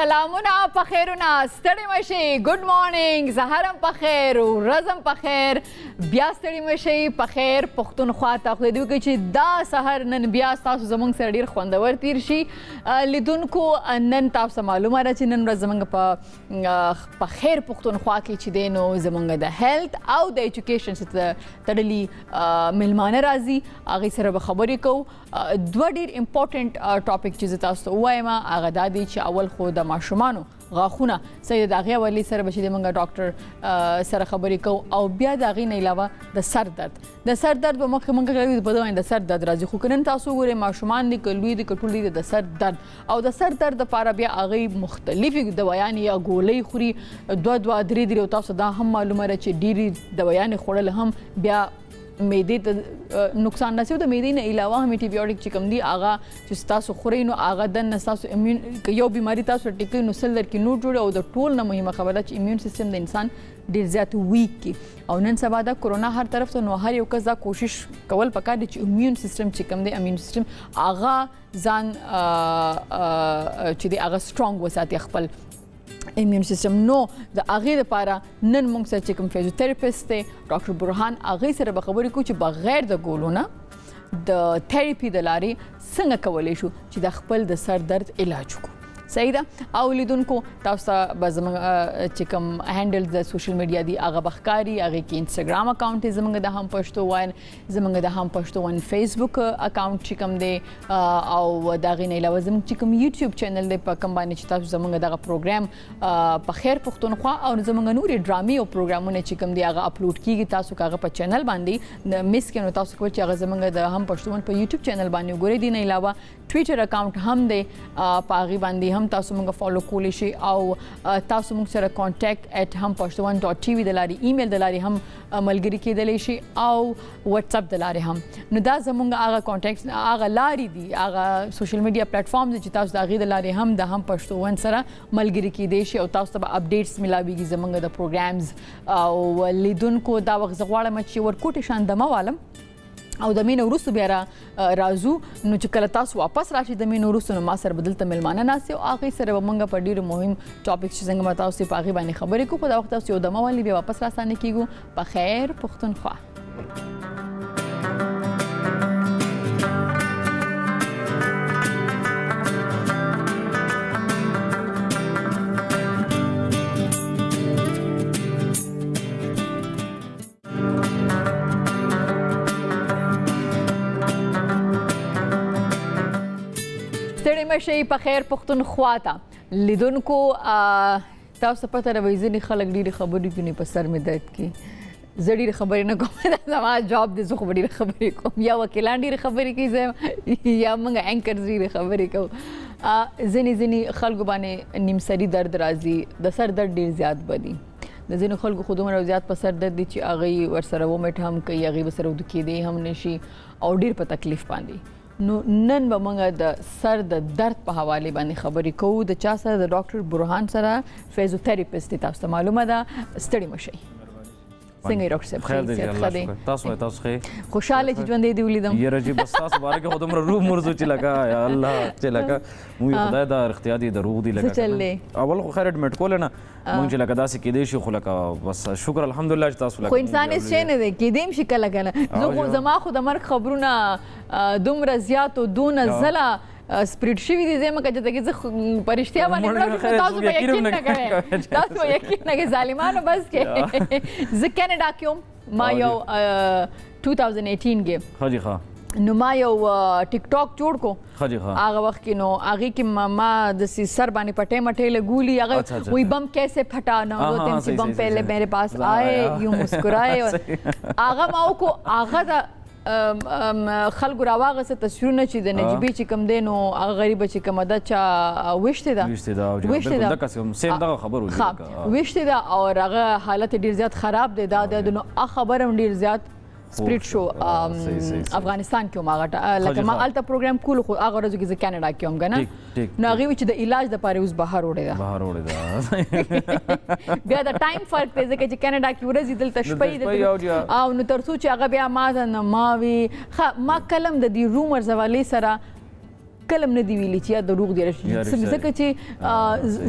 سلامونه په خیرونه ستړي مشئ ګډ مارنینګ سهارم په خیر ورځم په خیر بیا ستړي مشئ په خیر پښتونخوا ته خدای دې وکړي چې دا سهار نن بیا ستاسو زموږ سره ډېر خوندور تیر شي لیدونکو نن تاسو معلومه ده چې نن ورځ زموږ په خیر پښتونخوا کې چې دی نو زموږ د هیلث او د ایجوکیشن سره تړلي میلمانه راځي هغې سره به خبرې کوو دوه ډېر امپورټنټ ټاپک چې زه تاسو ته ووایم هغه دا دی چې اول خو د ماشومانو غاښونه صحیح د هغې حوالې سره به چې د موږ ډاکټر سره خبرې کوو او بیا د هغې نه علاوه د سر درد د سر درد به مخکې موږ کوي په دې د سر درد راځي خو که نن تاسو وګورئ ماشومان دي که لوی دي که ټول دي د سر درد او د سر درد دپاره بیا هغې مختلفې دوایانې یا ګولۍ خوري دوه درې او تاسو دا هم معلومه ده چې ډېرې دوایانې خوړل هم بیا معدې ته نقصان رسوي د معدې نه علاوه هم انټي بایوټیک چې کوم دي هغه چې تاسو خورئ نو هغه دننه ستاسو امیون یو بیماري تاسو ټیکوي نو سل درکې نور جوړي او د ټول نه مهمه خبره چې امیون سیستم د انسان ډېر زیات ویک کی او نن سبا دا کرونا هر طرف ته نو هر یو کس دا کوشش کول پکار دي چې امیون سیستم چې کوم دی امیون سیستم هغه ځان چې دی هغه سټرونګ وساتي خپل امیون سیستم نو د هغې لپاره نن موږ سره چې کوم فیزیوتراپیسټ دی ډاکټر برهان هغې سره به خبرې کوو چې بغیر د ګولو نه د تھیرپي د لارې څنګه کولی شو چې د خپل د سر درد علاج وکړو صحیح ده او لیدونکو تاسو ته به زموږ چې کوم هینډل د سوشل میډیا دي هغه به ښکاري هغې کې انسټاګرام اکاونټ دی زموږ د هم پښتو وایل زموږ د هم پښتو ون فیسبوک اکاونټ چې کوم دی او د هغې نه علاوه زموږ چې کوم یوټیوب چینل دی په کوم باندې چې تاسو زموږ دغه پروګرام په خیر پښتونخوا او زموږ نورې ډرامې او پروګرامونه چې کوم دی هغه اپلوډ کیږي تاسو که هغه په چینل باندې مس کړئ نو تاسو کولی چې هغه زموږ د هم پښتو ون په یوټیوب چینل باندې وګورئ دې نه علاوه ټویټر اکاونټ هم دی په هغې باندې هم تاسو موږ فالو کولی شئ او تاسو موږ سره contact@hampashtoon.tv د لارې ایمیل د لارې هم ملګري کېدلی شي او واتساپ د لارې هم نو دا زموږ هغه کانټیکټ هغه لارې دي هغه سوشل میډیا پلیټفارم دي چې تاسو د هغې د لارې هم د هم پښتون سره ملګري کېدی شي او تاسو ته به اپډیټس ملاویږي زموږ د پروګرامز او لیدونکو دا وخت زه غواړم چې ورکوټې شان دمه والم او د مینه وروسته بیا راځو نو چې کله تاسو واپس راشئ د مینه وروسته نو ما سره به دلته میلمانه ناست او هغې سره به موږ په ډېرو مهم ټاپک چې څنګه به تاسو په هغې باندې خبرې کوو په دا وخت تاسو یو دمه ولې بیا واپس راستانه کېږو په خیر پښتونخوا مشئ په خیر پښتونخوا ته لیدونکو تاسو پته راوړئ ځینې خلک ډېرې خبرې کوي په سر مې درد کوي زه ډېرې خبرې نه کوم دا زما جاب دی زه خو به ډېرې خبرې کوم یا وکیلان ډېرې خبرې کوي زه یا موږ اینکرز ډېرې خبرې کوو ځینې خلکو باندې نیم سري درد راځي د سر درد ډېر زیات بدي د ځینو خلکو خو دومره زیات په سر درد دي چې هغوی ورسره ومیټ هم کوي هغوی به سره ودو کېدی هم نشي او ډېر په تکلیف باندې نو نن به موږ د سر د درد په حوالې باندې خبرې کوو د چا سره د ډاکټر برهان سره فیزیوتراپیسټ دی تاسو ته معلومه ده ستړي مشئ څنګه یې ډاکټر صاحب خیر دی الله شکر تاسو ښه خوشحاله چې ژوندی دې ولیدم یاره جی بس تاسو باره کې خو دومره روح مرزو چې لکه یا الله چې لکه موږ خدای دا اختیار دی د روح دی لکه اول خو خیر اډمټ کول نه موږ چې لکه داسې کېدی شي خو لکه بس شکر الحمدلله چې تاسو لکه خو انسان هېڅ شی نه دی کېدی هم شي کله کله زما خو د مرګ خبرونه دومره زیات او دونه ځله سپریډ شوي دي زه مکه چې زه په رښتیا باندې تاسو به یقین نه کوئ تاسو به یقین نه کوئ ظالمانو بس کې زه کینیډا کې وم ما یو 2018 کې ښه جي ښه نو ما یو ټیک ټاک جوړ کو هغه وخت کې نو هغې کې ما د سر باندې پټې مټې لګولي هغه وہی بم کیسے پھٹا نہ دو تین سی بم پہلے میرے پاس آئے یوں مسکرائے هغه ما وکړو هغه د خلکو راواغسته تصویرونه چې د نجیبې چې کوم دی نو هغه غریبه چې کومه ده چا ویشتې ده ویشتې ده او هغه حالت ډېر زیات خراب دی دا نو هغه خبر هم ډېر زیات سپریټ شو افغانستان کې هم هغه لکه ما هلته پروګرام کولو خو هغه ورځو کې زه کینیډا کې وم که نه نو هغې وایي چې د علاج دپاره اوس بهر وړې ده بیا د ټایم فرق دی ځکه چې کینیډا کې ورځې دلته شپې او نو تر څو چې هغه بیا ما وي ما کلم د دې رومرز حوالې سره کلم نه دی ویلي چې یا دروغ دی ځکه چې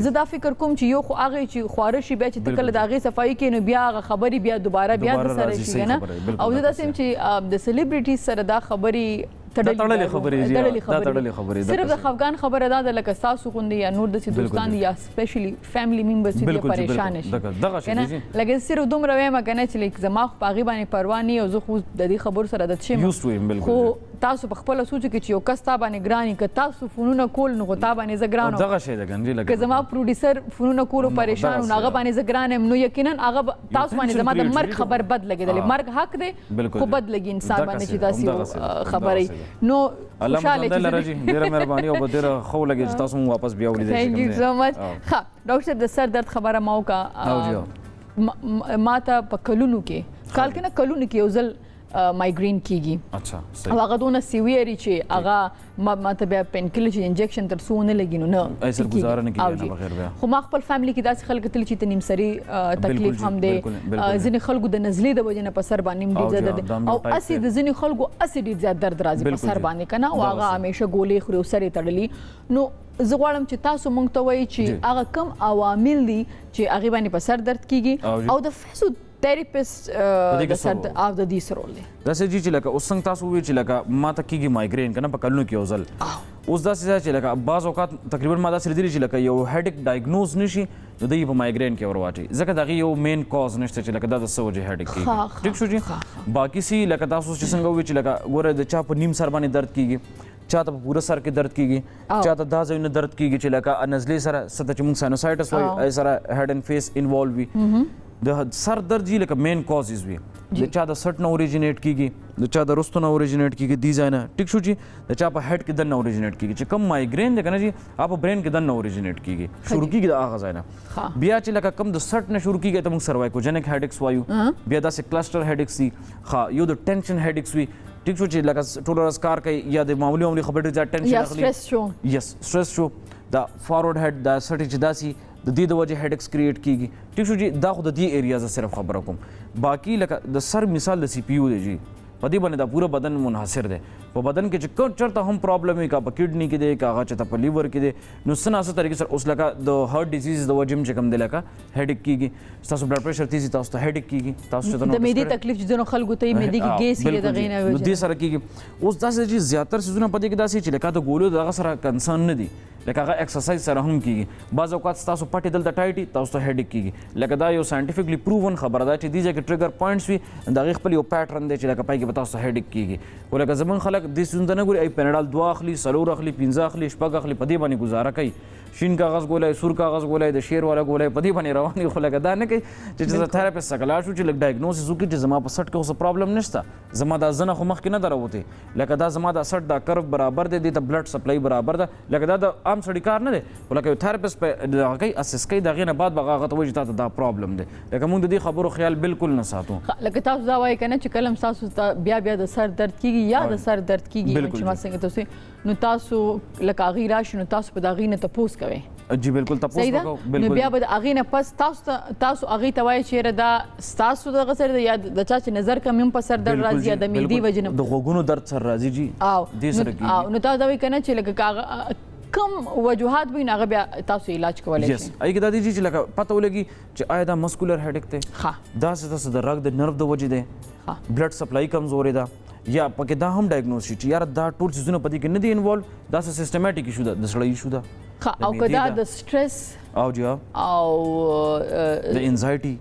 زه دا فکر کوم چې یو خو هغه چې خواره شي بیا چې ته کله د هغې صفایي کوې نو بیا هغه خبرې بیا دوباره بیا د سره شي که نه او زه داسې یم چې د سلیبریټیز سره دا خبرې تړلې خبرې صرف د خفګان خبره دا ده لکه ستاسو غوندې یا نور داسې دوستان دي یا سپیشلی فیملی ممبرز چې دوی پریشانه شي لکه صرف دومره وایم که نه چې زما خو په هغې باندې پروا نه او زه خو د دې خبرو سره عادت شوی خو تاسو په خپله سوچ وکړئ چې یو کس تا باندې ګران که تاسو فونونه کول نو خو تا باندې زه ګران دغه شی ده ګنجي که زما پروډیوسر فونونه کولو پریشان و نو هغه باندې زه ګران یم نو یقینا هغه تاسو باندې زما د مرګ خبر بد لګېدلی مرګ حق دی خو بد لګي انسان باندې چې داسې خبرې نو خوشحاله چې ډېره مهرباني او ډېره ښه ولګېد چې تاسو مو واپس بیا ولیدئ تھینک یو سو مچ ښه ډاکټر صاحب د سر درد خبره ما وکړه ما ته په کلونو کې کال کې نه کلونو کې یو ځل مایګرین کیږي او هغه دونه سیویری چې هغه ما ته بیا پین کلر چې انجکشن تر څو نه لګي نو نه ایسر گزاره نه کیږي بغیر بیا خو ما خپل فیملی کې داسې خلک تل چې تنیم سری تکلیف هم دی ځینې خلکو د نزلې د وجې نه په سر باندې ډېر زیات درد او اسی د ځینې خلکو اسی ډېر زیات درد راځي په سر باندې کنه او هغه همیشه ګولې خوري او سر یې تړلي نو زه غواړم چې تاسو مونږ ته وایي چې هغه کم عوامل دي چې هغې باندې په سر درد کیږي او د فزیو تھراپسٹ د سر او د دې سره ولې داسې چې لکه اوس څنګه تاسو وایي چې لکه ما ته کیږي مایګرین کنه په کلونو کې یو ځل اوس داسې چې لکه بعض اوقات تقریبا ما داسې لیدلي چې لکه یو هیډیک ډایګنوز نشي نو دوی په مایګرین کې ورواچي ځکه د هغې یو مین کاز نشته چې لکه دا د څه وجې هیډیک کیږي ټیک شو جي باقي سي لکه تاسو چې څنګه وایي چې لکه ګوره د چا په نیم سر باندې درد کیږي چاته په پوره سر کې درد کیږي چاته دا ځایونه درد کیږي چې لکه نزلې سره څه ته چې موږ ساینوسایټس وایي سره هیډ اینډ فیس انوالو وي د سر درد جی لکه مین کازز وي د چا د سټ نه اوریجنیټ کیږي د چا د رستو نه اوریجنیټ کیږي دی ځای نه ټیک شو چې د چا په هیډ کې دننه اوریجنیټ کیږي چې کم مایګرین دی که نه جي هغه په برین کې دننه اوریجنیټ کیږي شروع کیږي د هغه ځای نه بیا چې لکه کم د سټ نه شروع کیږي ته موږ سروایکوجنک هیډیکس وایو بیا داسې کلسټر هیډیکس وي یو د ټینشن هیډیکس وي ټیک شو چې لکه ټول ورځ کار کوي یا د معمولي خبرې ډېر زیات ټینشن اخلي یس سټرس شو دا فارورډ هیډ دا سټ چې داسې د دې د وجې هیډیکس کریټ کیږي ټیک شو جي دا خو د دې ایریا زه صرف خبره کوم باقي لکه د سر مثال د سی پی یو دی جي په دې باندې دا پوره بدن منحصر دی په بدن کې چې کوم چېرته هم پرابلم وي که په کډني کې دی که هغه چېرته په لیور کې دی نو څه ناسه طریقې سره اوس لکه د هارټ ډیزیز د وجې هم چې کوم دی لکه هیډیک کیږي ستاسو بلډ پریشر تیزي تاسو ته هیډیک کیږي تاسو چې د معدې تکلیف چې ځینو خلکو ته یې معدې کې ګیس کېږي د هغې نه نو دې سره کیږي اوس داسې چې زیاتره څیزونه په دې کې داسې چې لکه د ګولو د هغه سره کنسرن نه دي لکه هغه ایکسرسایز سره هم کیږي بعض اوقات ستاسو پټې دلته ټایټي تاسو ته هیډیک کیږي لکه دا یو ساینټیفیکلی پروون خبره ده چې دې ځای کې ټریګر پوینټس وي د هغې خپل یو پیټرن دی چې لکه پای کې به تاسو ته هیډیک کیږي خو لکه زمونږ خلک دې څیزونو ته نه ګوري ای پیناډال 2 اخلي 4 اخلي 15 اخلي 6 اخلي په دې باندې ګزاره کوي شین کاغذ ګولای سور کاغذ ګولای د شیر والا ګولای په دې باندې رواني خو لکه دا نه کوي چې زه تھراپیسټ څخه لاړ شو چې لکه ډایګنوسس وکړي چې زما په سټ کې اوس پرابلم نشته زما دا زنه خو مخکې نه دروته لکه دا زما دا سټ دا کرو برابر دی د بلډ سپلای برابر ده لکه دا د عام سړي کار نه دی ولکه یو تھراپیسټ په هغه اساس کوي د هغې نه بعد به هغه ته وایي چې تا ته دا پرابلم دی لکه موږ د دې خبرو خیال بالکل نه ساتو لکه تاسو دا وایي که نه چې کله تاسو ته بیا د سر درد کیږي یا د سر درد کیږي چې ما څنګه تاسو نو تاسو لکه هغې راشي نو تاسو په د هغې نه تپوس کوئ جی بالکل تاسو بالکل نو بیا به د هغې نه پس تاسو هغې ته وایي چې دا ستاسو دغه سر دی یا د چا چې نظر کم هم په سر درد راځي یا د معدې وجې نه د غوږونو درد سر راځي جی دې سره کیږي نو تاسو دا وایي که نه چې لکه کم وجوهات وي نو هغه بیا تاسو علاج کولی شئ هغې کې دا دی چې لکه پته ولګي چې آیا دا مسکولر هیډیک دی داسې داسې د رګ د نرو د وجې دی بلډ سپلای کمزورې ده یا پکې دا هم ډایګنوز شي چې یاره دا ټول څیزونه په دې کې نه دي انوالو دا څه سیسټمیټیک ایشو ده د سړی ایشو ده او که دا د سټرس او جی او د انزایټي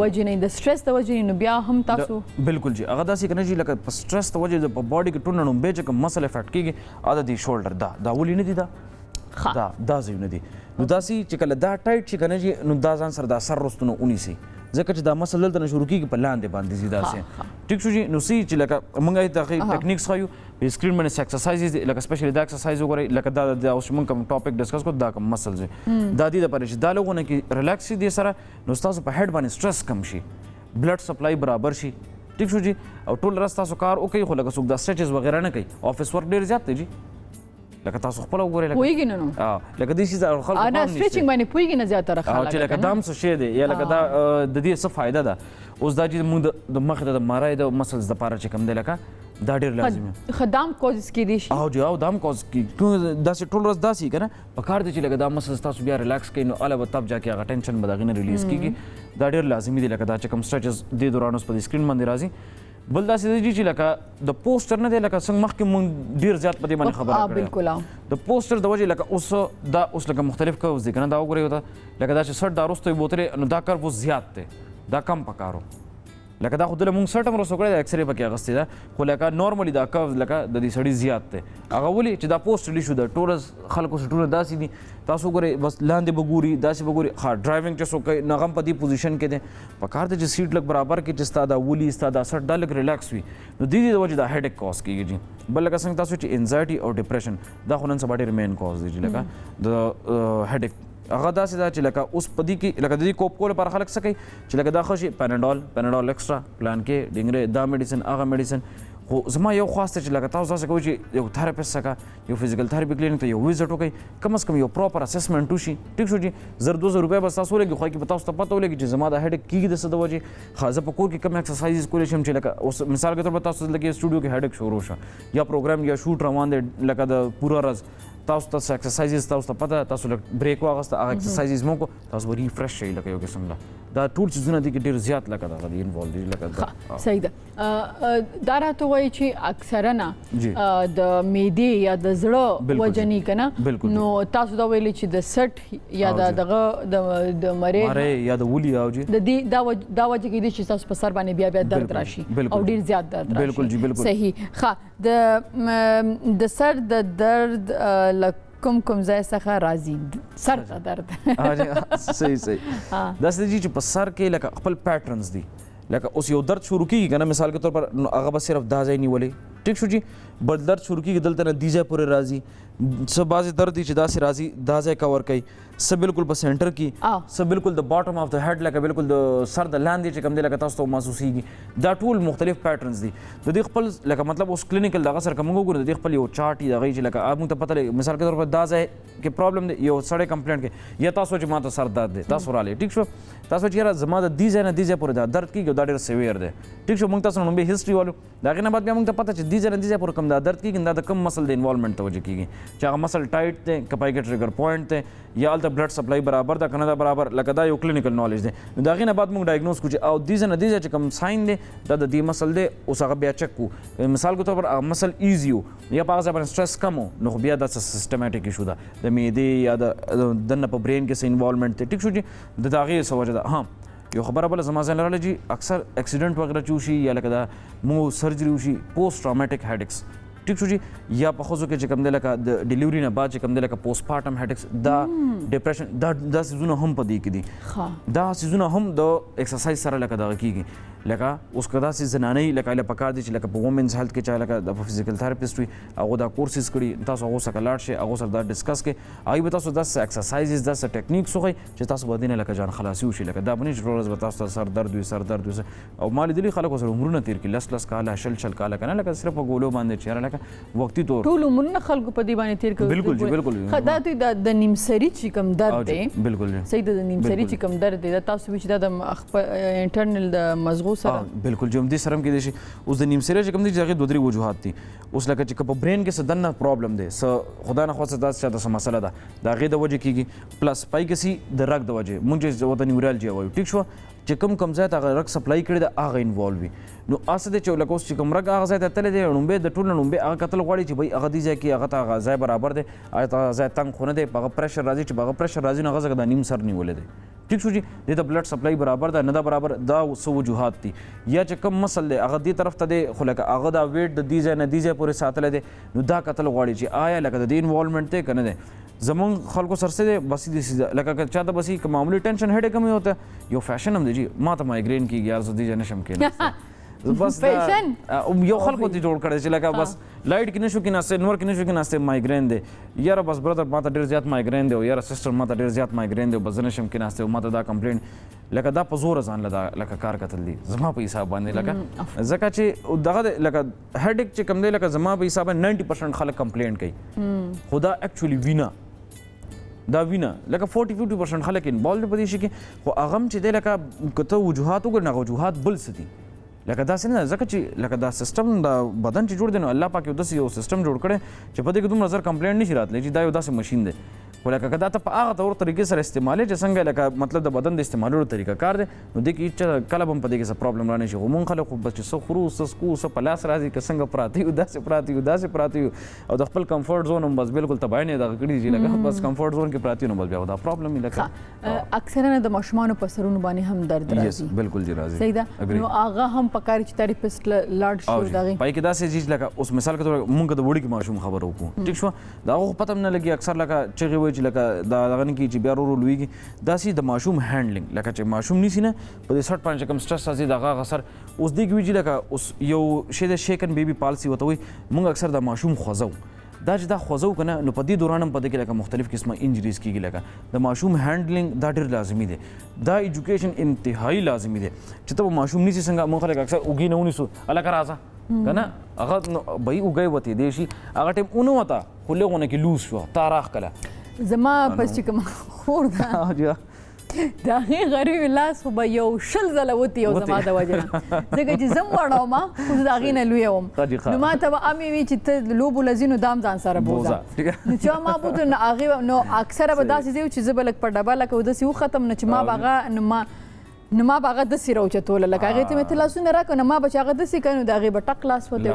وجې نه د سټرس د وجې نه نو بیا هم تاسو بالکل جی هغه داسې که نه جي لکه په سټرس د وجې په باډي کې ټول لومبی چې کوم مسل افیکټ کېږي هغه د دې شولډر دا ولې نه دي دا ځایونه دي نو داسې چې کله دا ټایټ شي که نه جي نو دا ځان سره دا سر رستونه ونیسي ځکه چې دا مسل دلته نه شروع کېږي په لاندې باندې ځي داسې ټیک شو جي نو سی چې لکه موږ یې د هغې ټیکنیکس ښایو په سکرین باندې ایکسرسایزز دي لکه سپیشلی دا ایکسرسایز وګورئ لکه دا اوس موږ کوم ټاپک ډسکس کوو دا کوم مسلز وي دا دې دپاره چې دا لوګونه کې ریلیکس شي دې سره نو ستاسو په هیډ باندې سټرس کم شي بلډ سپلای برابر شي ټیک شو جي او ټول ورځ تاسو کار وکوئ خو لکه څوک دا سټرچز وغیره نه کوي افیس ورک ډېر زیات دی جي لکه تاسو خپل وګورئ پوهیږي نه نو لکه دې شي خلکو انا سټریچینګ باندې پوهیږي نه زیاتره خلک چې لکه دا هم څه شی دی یا لکه دا د دې څه فایده ده اوس دا چې موږ د مخې ته د مارای د مسلز دپاره چې کوم دی لکه دا ډېر لازمي خدام کوز کې دي شي او جی او دام کوز کی داسې ټول ورځ داسې کنه په کار دی چې لکه دا مسل تاسو بیا ریلیکس کړئ نو اله به تب جا کې هغه ټینشن به دغه نه ریلیز کیږي دا ډېر لازمي دی لکه دا چې کوم سټرچز د دوران اوس په سکرین باندې راځي بل داسې دی چې لکه د پوسټر نه دی لکه څنګه مخکې مونږ ډېر زیات په دې باندې خبره کړې بالکل د پوسټر د وجې لکه اوس لکه مختلف کوز دي کنه دا وګورئ لکه دا چې 60 دا وروسته بوتلې نو دا کار اوس زیات دی دا کم پکارو لکه دا خو دله مونږ سټ هم رسو کړی د اکسرې پکې اغوستې ده خو لکه نارملي دا کف لکه د دې سړي زیات دی هغه ولې چې دا پوسټ ریلیز شو د ټوله خلکو سټونه داسې دي تاسو ګورئ بس لاندې به ګوري داسې به ګوري ښه ډرایوینګ چې څوک کوي نو هغه هم په دې پوزیشن کې دی په کار دی چې سیټ لږ برابر کړي چې ستا دا ولي ستا دا سټ دا لږ ریلیکس وي نو د دې د وجې دا هیډ ایک کاز کېږي جي بل لکه څنګه تاسو چې انزایټي او ډپریشن دا خو نن سبا ډېر مین کاز دی چې لکه د هیډ ایک هغه داسې ده چې لکه اوس په دې کې لکه د دې کوپ کولو لپاره خلک څه کوي چې لکه دا ښه شي پیناډول ایکسټرا پلان کې ډینګرې دا میډیسن هغه میډیسن خو زما یو خواست دی چې لکه تاسو داسې کوئ چې یو تھراپسټ څخه یو فزیکل تھراپي کلینیک ته یو وزټ وکړئ کم از کم یو پراپر اسسمنټ وشي ټیک شو جي 1000-2000 روپۍ به ستاسو ولګي خو کې به تاسو ته پته ولګي چې زما دا هیډ ایک کېږي د څه د وجې ښه زه په کور کې کم ایکسرسایزز کولی شم چې لکه اوس مثال کے طور پر تاسو لکه سټوډیو کې هیډ ایک شروع شه یا پروګرام یا شوټ روان دی لکه د پوره ورځ تاسو ته ایکسرسایزز تاسو ته پته تاسو لکه بریک واغسته هغه ایکسرسایزز مو کو تاسو به ریفریش شئ لکه یو قسم دا ټول چیزونه دي کې ډېر زیات لکه دا دي انوالو دي لکه صحیح ده دا راته وایي چې اکثره نه د معدې یا د زړه وجنې که نه نو تاسو دا ویلي چې د سټ یا دغه د مرۍ یا د ولي او جي د دې دا وجه کېدای چې تاسو په سر باندې بیا درد راشي او ډېر زیات درد راشي بالکل جی بالکل صحیح ښه د سر د درد کوم ځای څخه راځي سر ته درد صحیح داسې دي چې په سر کې لکه خپل پیټرنز دي لکه اوس یو درد شروع کېږي که نه مثال کے طور پر هغه به صرف دا ځای نیولی ټیک شو جي بل درد شروع کېږي دلته نه دې ځای پورې راځي څه بعضې درد دي چې داسې راځي دا ځای کور کوي څه بالکل په سینټر کې څه بالکل د باټم آف د هیډ لکه بالکل د سر د لاندې چې کوم دی لکه تاسو ته محسوسیږي دا ټول مختلف پیټرنز دي د دې خپل لکه مطلب اوس کلینیکل دغه سره که موږ وګورو د دې خپل یو چارټ وي د هغې چې لکه موږ ته پته لګي مثال کے طور پر دا ځای کې پرابلم دی یو سړی کمپلینټ کوي یا تاسو چې ما ته سر درد دی تاسو رالی ټیک شو تاسو چې یاره زما د دې ځای نه دې ځای پورې دا درد کېږي دا ډېر سیویر دی ټیک شو موږ تاسو نه لومبۍ هسټري والو د هغې نه بعد بیا موږ ته پته چې دې ځای نه دې ځای پورې کوم دا درد کېږي دا د کوم مسل د انوالومنټ ته وجه کېږي چې هغه مسل ټایټ دی که پای کې ټریګر پوینټ دی یا هلته بلډ سپلای برابر ده که نه ده برابر لکه دا یو کلینیکل نالج دی نو د هغې نه بعد موږ ډایګنوز کړو چې او دې ځای نه دې ځای چې کوم ساین دی دا د دې مسل دی اوس هغه بیا چک کړو مثال کے طور پر مسل ایزي و یا په هغه ځای باندې سټرس کم و نو خو بیا دا څه سسټمیټک ایشو ده د معدې یا د دننه په برین کې څه انوالومنټ دی ټیک شو جي د هغې څه وجه ده یو خبره بله زما ذهن راغله جي اکثر اکسیډنټ وغیره چې وشي یا لکه دا مو سرجري وشي پوسټ ټرامیټک هیډیکس ټیک شو جي یا په ښځو کې چې کوم دی لکه د ډیلیوري نه بعد چې کوم دی لکه پوسټ پارټم هیډیکس دا ډپریشن دا څیزونه هم په دې کې دي دا څیزونه هم د ایکسرسایز سره لکه دغه کېږي لکه اوس که داسې زنانۍ لکه ایله پکار دي چې لکه په وومنز هیلث کې چا لکه د فزیکل تھراپسټ وي هغو دا کورسز کړي تاسو هغو څخه لاړ شئ هغو سره دا ډسکس کړئ هغوی به تاسو داسې ایکسرسایزز داسې ټیکنیکس وښایي چې تاسو به دې نه لکه جان خلاصي وشي لکه دا به نه چې ټوله ورځ به تاسو ته سر درد وي او ما لیدلي خلکو سره عمرونه تېر کړي 10 کاله شل کاله که نه لکه صرف په ګولو باندې چې یاره لکه وقتي طور ټول عمرونه خلکو په دې باندې تېر کوي بالکل جی بالکل دا دوی د نیمسري چې کوم درد دی بالکل صحیح د نیمسري چې کوم درد دی دا تاسو وایي چې دا د انټرنل د مزغو سره بالکل جی همدې سره هم کېدای شي اوس د نیمسري چې کوم دی چې هغې 2-3 وجوهات دي اوس لکه چې که په برین کې څه دننه پرابلم دی څه خدای نخواسته داسې چاته څه مسله ده د هغې د وجې کېږي پلس پای کې سي د رګ د وجې مونږ چې ورته نیورالجي وایو ټیک شوه چې کوم ځای ته هغه رګ سپلای کړی ده هغه انوالو وي نو هسې دی چې لکه اوس چې کوم رګ هغه ځای ته تللی دی لومبۍ د ټول نه لومبۍ هغه کتل غواړي چې بھائی هغه دې ځای کې هغه ته هغه ځای برابر دی هغه ځای تنګ خو نه دی په هغه پریشر راځي چې په هغه پریشر راځي نو هغه ځکه دا نیم سر نیولی دی ټیک شو جي دې ته بلډ سپلای برابر ده نه ده برابر دا څه وجوهات دي یا چې کوم مسل دی هغه دې طرف ته دی خو لکه هغه دا ویټ د دې ځای نه دې ځای پورې ساتلی دی نو دا کتل غواړي چې آیا لکه د دې انوالومنټ دی که نه دی زمونږ خلکو سره څه دی بس دې لکه که چاته بس که معمولی ټینشن هیډ ایک هم ہوتا یو فیشن هم دی جي ما ته مایګرین کېږي یار زه دې ځای نشم کېناستی بس یو خلکو دې جوړ کړی چې لکه بس لایټ کې نشو کېناستی نور کې نشو کېناستی مایګرین دی یاره بس برادر ما ته ډېر زیات مایګرین دی او یاره سسټر ما ته ډېر زیات مایګرین دی بس زه نشم کېناستی او ما ته دا کمپلینټ لکه دا په زوره ځان له دا لکه کار کتل دي زما په حساب باندې لکه ځکه چې دغه لکه هیډ ایک چې کوم دی لکه زما په حساب باندې 90% خلک کمپلینټ کوي خو دا اکچولی وینه دا وینه لکه 40-50% خلک انوالو دي په دې شي کې خو هغه هم چې دی لکه که ته وجوهات وګورې نو هغه وجوهات بل څه دي لکه داسې نه ځکه چې لکه دا سیستم د بدن چې جوړ دی نو الله پاک یو داسې یو سیستم جوړ کړی چې په دې کې دومره زر کمپلینټ نشي راتلی چې دا یو داسې مشین دی خو لکه که دا ته په هغه طور طریقې سره استعمالې چې څنګه لکه مطلب د بدن د استعمالولو طریقه کار دی نو دې کې هېڅ کله به هم په دې کې څه پرابلم را نه شي خو مونږ خلک خو بس چې څه خورو څه څکو څه په لاس راځي که څنګه پراته یو داسې پراته یو او د خپل کمفورټ زون هم بس بالکل تباهي نه دغه کړي چې لکه بس کمفورټ زون کې پراته یو نو بس بیا دا پرابلم وي لکه اکثرا د ماشومانو په سرونو باندې هم درد راځي بالکل جی راځي صحیح ده نو هغه هم پکار چې تھراپیسټ لاړ شو دغه پای کې داسې چیز لکه اوس مثال کې مونږ د وړي کې ماشوم خبرو کوو ټیک شو دا خو پته نه لګي اکثر لکه چغې وایي چې لکه دا دغه نه کېږي چې بیا ورو لویږي داسې د ماشوم هینډلینګ لکه چې ماشوم نیسي نه په دې سټ باندې کم سټرس راځي د هغه اثر اوس دې کې وي چې لکه اوس یو شی د شیکن بیبي پالسي ورته وایي مونږ اکثر د ماشوم خوځو دا چې دا خوځو که نه نو په دې دوران هم په دې کې لکه مختلف قسمه انجریز کېږي لکه د ماشوم هینډلینګ دا ډېر لازمي دی دا ایجوکیشن انتهایی لازمي دی چې ته به ماشوم نیسي څنګه مونږ خلک اکثر اوږې نه ونیسو هلکه راځه که نه هغه به یې اوږی وتېدی شي هغه ټایم ونه وته خو لږونه کې لوز شوه تا راښکله زما پس چې کوم خور ده د هغې غریب لاس خو به یو 20 ځله وتي یو زما د وجې نه ځکه چې زه هم وړه وم خو زه د هغې نه لویه وم نو ما ته به امې وي چې ته لوبو له ځینو دام ځان سره بوځه نو چې ما بوتل نو هغې نو اکثره به داسې ځای و چې زه به لږ په ډبه لکه داسې وختم نو چې ما به هغه نو ما به هغه داسې راوچتوله لکه هغې ته مې ته لاسونه راکړه نو ما به چې هغه داسې کوي نو د هغې به ټک لاس وتی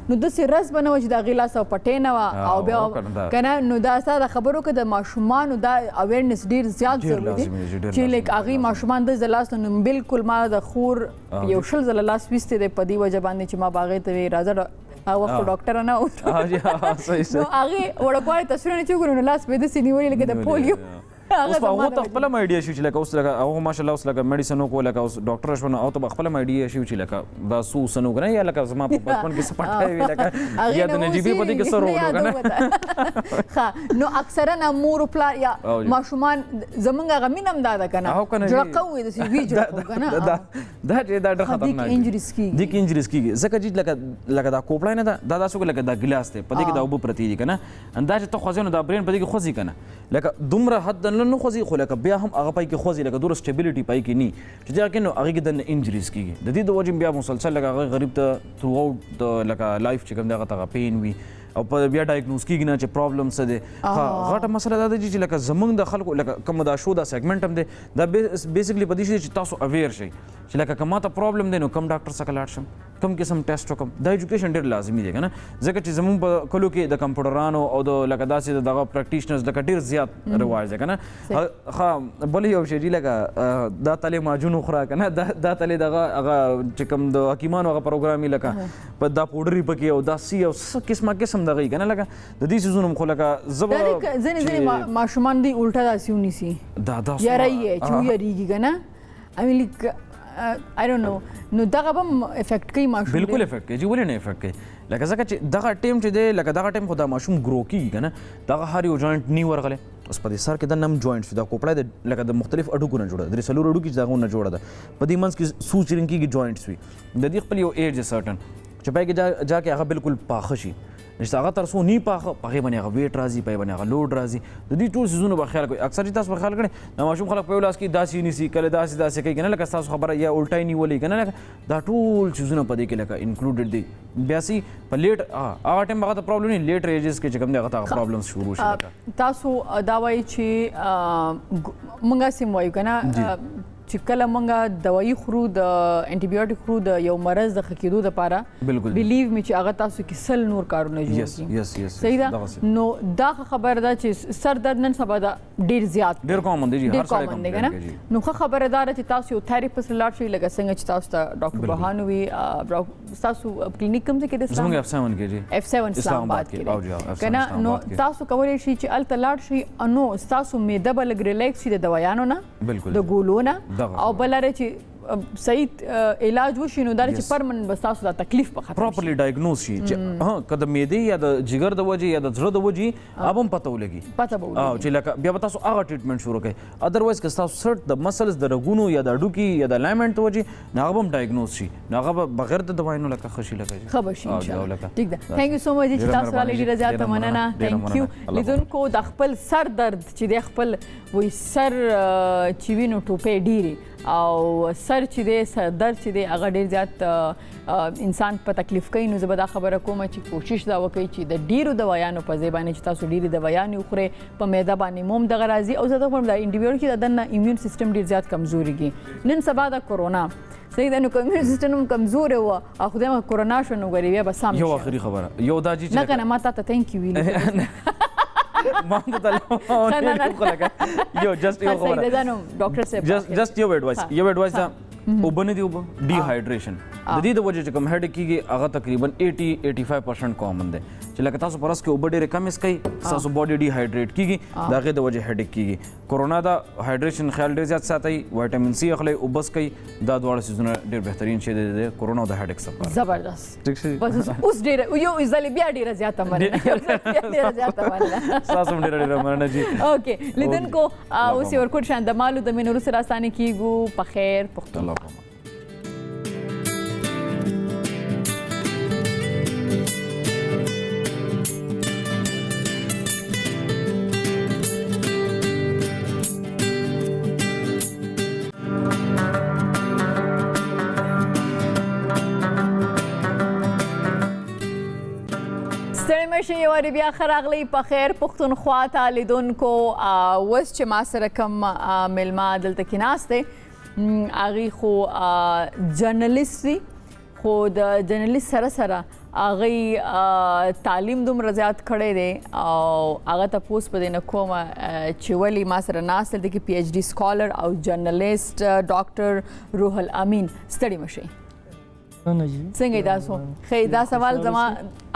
نو داسې رس به نه وه چې د هغې لاس او پټۍ نه وه او بیا که نه نو دا ستا د خبرو که د ماشومانو دا اویرنس ډېر زیات ضروري دی چې لایک هغې ماشومان داسې د لاس نو بلکل ما د خور یو 20 ځله لاس ویستی دی په دې وجه باندې چې ما به هغې ته وی راځه هغه وخت ډاکټره نه نو هغې وړوکوالي تصویرونه چې وګورو نو لاس به یې داسې نیولي لکه د پولیو اوس په هغو ته خپله آیډیا شي چې لکه اوس لکه هغه ماشاءالله اوس لکه میډیسن وکړو لکه اوس ډاکټره شوه نو هغه ته به خپله آیډیا شي چې لکه دا څه اوسه نه وکړه یا لکه زما په بچپن کې څه پټی وي لکه یا د نجیبې په دې کې څه رول وکړه ښه نو اکثرا مور و پلار یا ماشومان زمونږ هغه مینه هم دا ده که نه جړقه ووایي داسې وي جړقه که نه دا ډېر خطرناک دې کې انجریز کېږي ځکه چې لکه دا کوپړی نه ده دا داسې لکه دا ګلاس دی په دې کې دا اوبه پرتې دي که نه دا چې ته خوځې نو دا برین په دې کې خوځي که نه لکه دومره حد نه خوځي خو لکه بیا هم هغه پای کې خوځي لکه دومره سټیبلیټي پای کې نه چې دغه کې نو هغې کې دننه انجریز کېږي د دې د وجې بیا مسلسل لکه هغه غریب ته تھرو آوټ د لکه لایف چې کوم دی هغه ته هغه پین وي او په بیا ډایګنوز کېږي نه چې پرابلم څه دی غټه مسله دا ده چې لکه زموږ د خلکو لکه کوم دا شو دا سیګمنټ هم دی دا بیسیکلی په دې شي چې تاسو اویر شئ چې لکه که ماته پرابلم دی نو کم ډاکټر څخه لاړ شم کوم قسم ټیسټ وکړم دا ایجوکیشن ډېر لازمي دی که نه ځکه چې زموږ په کلو کې د کمپیوټرانو او د لکه داسې دغه پریکټیشنرز لکه ډېر زیات رواج دی که نه ښه بل یو شی لکه دا تلې ماجون وخوره که نه دا تلې دغه هغه چې کوم د حکیمانو هغه پروګرام وي لکه په دا پوډر یې پکې او دا سی او څه قسم دغه یي که نه لکه د دې څیزونو خو لکه زه به ځینې ماشومان دوی الټه داسې ونیسي یری یې چې ویریږي که نه I mean like I don't know نو دغه به هم افیکټ کوي ماشوم بالکل افیکټ کوي چې ولې نه افیکټ کوي لکه ځکه چې دغه ټایم چې دی لکه دغه ټایم خو دا ماشوم ګرو کېږي که نه دغه هر یو جوینټ نی ورغلی اوس په دې سر کې دننه هم جوینټس وي دا کوپړی د لکه د مختلف اډوکو نه جوړه ده 3 اډوکي چې د هغو نه جوړه ده په دې منځ کې څو چې رنګ کېږي جوینټس وي د دې خپل یو ایج سرټن چې پای کې جا کې هغه بالکل پاخه شي چې هغه تر څو نه پاخه په هغې باندې هغه ویټ راځي په هغې باندې هغه لوډ راځي د دې ټول څیزونو به خیال کوئ اکثر چې تاسو به خیال کړئ د ماشوم خلک په یو لاس کې داسې نیسي کله داسې کوي که نه لکه ستاسو خبره یا الټی نیولې که نه لکه دا ټول څیزونه په دې کې لکه انکلوډډ دي بیا سي په لیټ هغه ټایم هغه ته پرابلم نه لیټ ایجز کې چې کوم دی هغه ته هغه پرابلمس شروع شي لکه تاسو دا وایي چې موږ هسې وایو که نه چې کله موږ دوايي خورو د انټي بایوټیک خورو د یو مرض د ښه کېدو دپاره بلیو می چې هغه تاسو کې سل نور کارونه جوړ صحیح ده نو دا ښه خبره ده چې سر درد نن سبا دا ډېر زیات ډېر کامن دی ډېر کامن دی که نه نو ښه خبره دا ده چې تاسو یو تھراپیسټ لاړ شئ لکه څنګه چې تاسو ته ډاکټر بهانو وي ستاسو کلینیک کوم ځای کې دی زموږ F7 کې جی F7 اسلام آباد کې که نه نو تاسو کولی شئ چې هلته لاړ شئ نو ستاسو معده به لږ ریلیکس شي د دوايانو نه د ګولو نه او بل چې صحیح علاج وشي نو دا چې پرمننت به ستاسو دا تکلیف په ختم شي پراپرلی ډایګنوز شي چې که د معدې یا د جګر د وجې یا د زړه د وجې هغه هم پته ولګي چې لکه بیا به تاسو هغه ټریټمنټ شروع کړئ ادروایز که ستاسو سرټ د مسلز د رګونو یا د هډوکي یا د الایمنټ د وجې نو هغه به هم ډایګنوز شي نو هغه به بغیر د دوايي نه لکه ښه شي ښه به شي انشاءالله ټیک ده تھینک یو سو مچ چې تاسو راغلئ ډېره زیاته مننه تھینک یو لیدونکو د خپل سر درد چې د خپل وایي سر چې وي نو ټوپې ډېرې او سر چې دی سر درد چې دی هغه ډېر زیات انسان په تکلیف کوي. نو زه به دا خبره کوم چې کوشش دا وکړئ چې د ډېرو دوايانو په ځای باندې چې تاسو ډېرې دوايانې وخورئ په معده باندې مو هم دغه راځي. او زه دا وایم دا انډیویډ چې د دننه ایمیون سیستم ډېر زیات کمزوري کېږي. نن سبا د کورونا صحیح ده نو ایمیون سیستم هم کمزوری و او خدای مه کورونا شو نو ګورې بیا به سم یو آخري خبره یو دا چې نه کنه ما تا ته تhank you ویلي ما ته یو جست یو خبره صحیح ده نو ډاکټر صاحب جست یو ایڈوایس دا اوبه نه دی اوبه ډیهایډریشن د دې د وجې چې کوم هډ کېږي هغه تقریبا 80-85% کامن دی چې لکه تاسو پرس کې اوبه ډېرې کم اسکئ ستاسو باډي ډیهایډریټ کېږي د هغې د وجې هډیک کېږي. کورونا دا هایډریشن خیال ډېر زیات ساتئ وایټامین سی اخلئ اوبه څکئ دا دواړه څیزونه ډېر بهترین شی دی د کورونا او د هډیک لپاره. زبردست ټیک شي بس اوس ډېره یو ځلې بیا ډېره زیاته مننه ستاسو هم ډېره مننه جي. اوکې لیدونکو اوس یې ورکوټ شان د مالو د مینو وروسته راستانه کیږو په خیر پښتون. ستړي وری بیا خراغلی په خیر پښتونخوا ته لیدونکو. اوس چې ما سره کوم میلمه دلته کې ناست دی هغې خو جرنلیست دي خو د جرنلیست سره سره هغې تعلیم دومره زیات کړی دی او هغه تپوس په دې نه کومه چې ولې ما سره ناست دی کې پی ایچ ډي سکالر او جرنلیست ډاکټر روح الامین. ستړي مه شئ. څنګه تاسو خیر دا سوال زما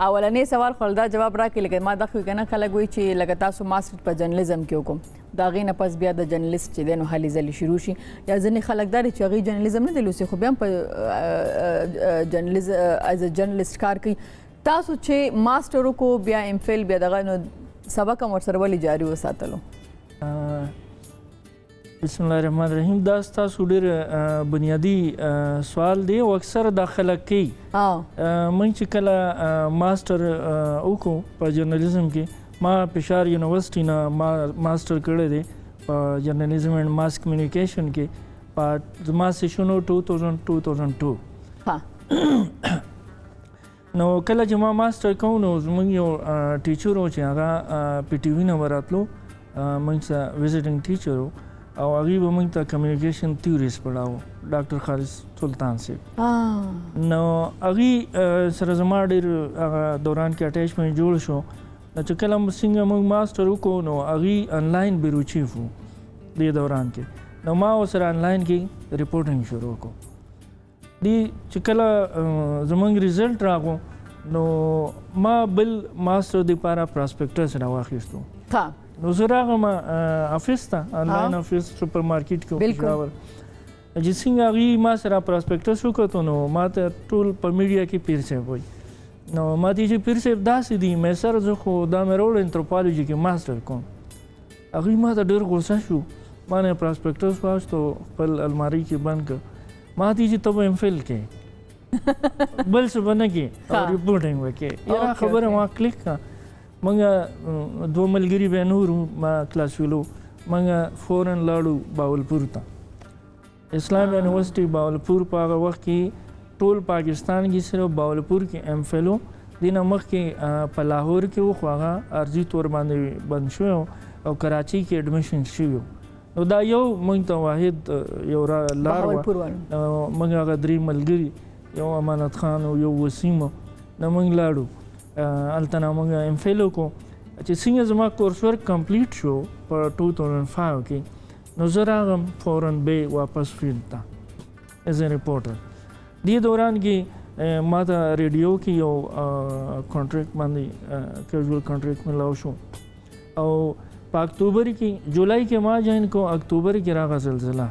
اولنې سوال خو دا جواب راکړي لکه ما دا خو کنه خلک وایي چې لکه تاسو ماسټر په جرنالیزم کې وکم دا غي نه پس بیا د جرنالیست چې دی نو هلي ځلې شروع شي یا ځینې خلک دا چې هغوی جرنالیزم نه دی لوسي خو بیا هم په جرنالیزم ایز ا جرنالیست کار کوي. تاسو چې ماسټر وکړو بیا ام فیل بیا دغه نو سبق هم ورسره ولې جاري وساتلو؟ بسم الله الرحمن الرحیم. دا ستاسو ډېر بنیادي سوال دی او اکثر دا خلک کوي. موږ چې کله ماسټر وکړو په جرنالیزم کې ما پېښور یونیورسټي نه ماسټر کړی دی په جرنالیزم اینډ ماس کمیونیکیشن کې په زما سیشن 2002. نو کله چې ما ماسټر کوم نو زموږ یو ټیچر و چې هغه پی ټي وي نه به راتلو موږ سره وزټینګ ټیچر و او هغې به موږ ته کمیونیکیشن تیوریز پړاوه ډاکټر خالص سلطان صاحب. نو هغې سره زما ډېر هغه دوران کې اټیچمنټ جوړ شو. نو چې کله څنګه موږ ماسټر وکړو نو هغې انلاین بیرو چیف وو دې دوران کې. نو ما ورسره انلاین کې ریپورټینګ شروع کړو. دې چې کله زموږ ریزلټ راغو نو ما بل ماسټر دپاره پراسپیکټس راواخیستو. نو زه راغلم افیس ته انلاین افیس سوپر مارکیټ کې پېښور چې څنګه هغې ما سره پراسپیکټس وکتو نو ما ته ټول په میډیا کې پیر صاحب وایي. نو ما ته چې پیر صاحب داسې دي مې سر زه خو دا مې راوړ انتروپالوجي کې ماسټر کوم. هغوی ما ته ډېر غوسه شو. ما نه پراسپیکټس واخیستو خپل المارۍ کې بند کړ. ما ته چې ته به ام فیل کې بل څه به نه کې او ریپورټینګ به کې. یاره خبره ما کلیک کړه. موږ دوه ملګري بیا نور ما کلاس ویلو موږ فورن لاړو باولپور ته اسلام یونیورسټي باولپور په هغه وخت کې ټول پاکستان کې صرف باولپور کې ام فیلو دې نه مخکې په لاهور کې و خو هغه عرضي طور باندې بند شوی او کراچي کې اډمیشن شوی. نو دا یو موږ ته واحد یو لار وه. موږ هغه درې ملګري یو امانت خان او یو وسیم نو موږ لاړو هلته نه موږ ام فیل وکړو. چې څنګه زما کورس ورک کمپلیټ شو په 2005 کې نو زه راغلم فورن بې واپس فیلډ ته ایز ا ریپورټر. دې دوران کې ما ته ریډیو کې یو کانټریکټ باندې کیژوال کانټریکټ ملاو شو او په اکتوبر کې جولای کې ما جوین کو اکتوبر کې راغله زلزله.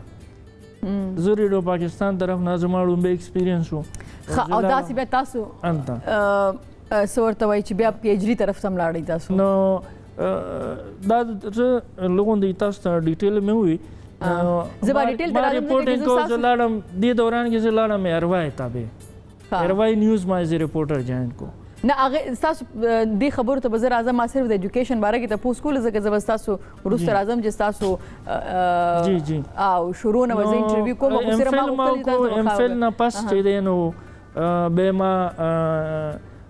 زه ریډیو پاکستان طرف نه زما لومړی ایکسپیرینس و. او داسې بیا تاسو څه ورته وایي چې بیا پی ایچ ډي طرف ته هم لاړئ تاسو؟ نو دا زه لغوندې تاسو ته ډیټیل مې ووایي. زه به ډیټیل ته راځم. ریپورټینګ کو زه لاړم دې دوران کې زه لاړم اروای ته به اروای نیوز ما ایز ریپورټر جوین کو. نه هغه تاسو دې خبرو ته به زه راځم ما صرف د ایجوکیشن باره کې تپوس کوله ځکه زه به ستاسو وروسته راځم چې ستاسو جی جی او شروع نه به زه انټرویو کوم خو صرف ما غوښتل تاسو امفیل نه پس چې دی نو به ما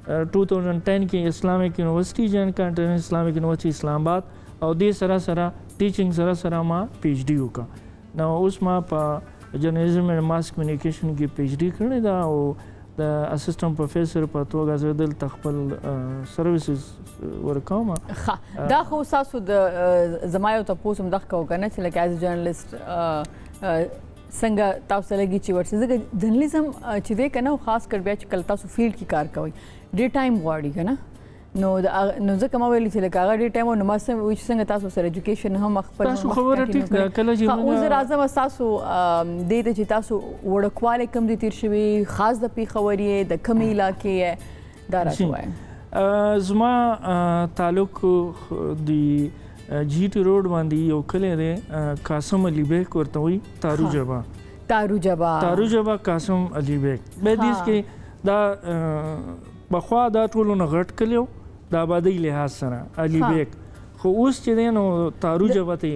2010 کې اسلامیک یونیورسيټي جوائن کړ اسلامیک یونیورسيټي اسلام آباد او دې سره سره ټیچینګ سره ما پی ایچ ډي وکړه نو اوس ما په جرنالیزم اینڈ ماس کمیونیکیشن کې پی ایچ ډي کړې ده او د اسسټنټ پروفیسور په توګه زه دلته خپل سرویسز ورکوم. دا خو تاسو د زما یو تاسو هم دغه کو کنه چې لکه ایز جرنالیست څنګه تاسو لګي چې ورسې ځکه جرنالیزم چې دی کنه خاص کر بیا چې کله تاسو فیلډ کې کار کوئ ډې ټایم غواړي کنه نو ځکه ما ویلي چې لکه هغه ډېر ټایم نو ما څنګه تاسو سره ایجوکیشن هم خپل تاسو خبره ټیک ده کله چې موږ اوس راځم تاسو دې ته چې تاسو وړکواله کم دي تیر شوي خاص د پیښوري د کمی علاقې دا راځوي زما تعلق دی جی ټی روډ باندې یو کلی دی قاسم علي بیگ ورته وایي تارو جبا قاسم علي بیگ به دیس کې دا بخوا دا ټولو نه غټ کلیو د آبادۍ لحاظ سره علي بیگ خو اوس چې دی نو تارو جبه ته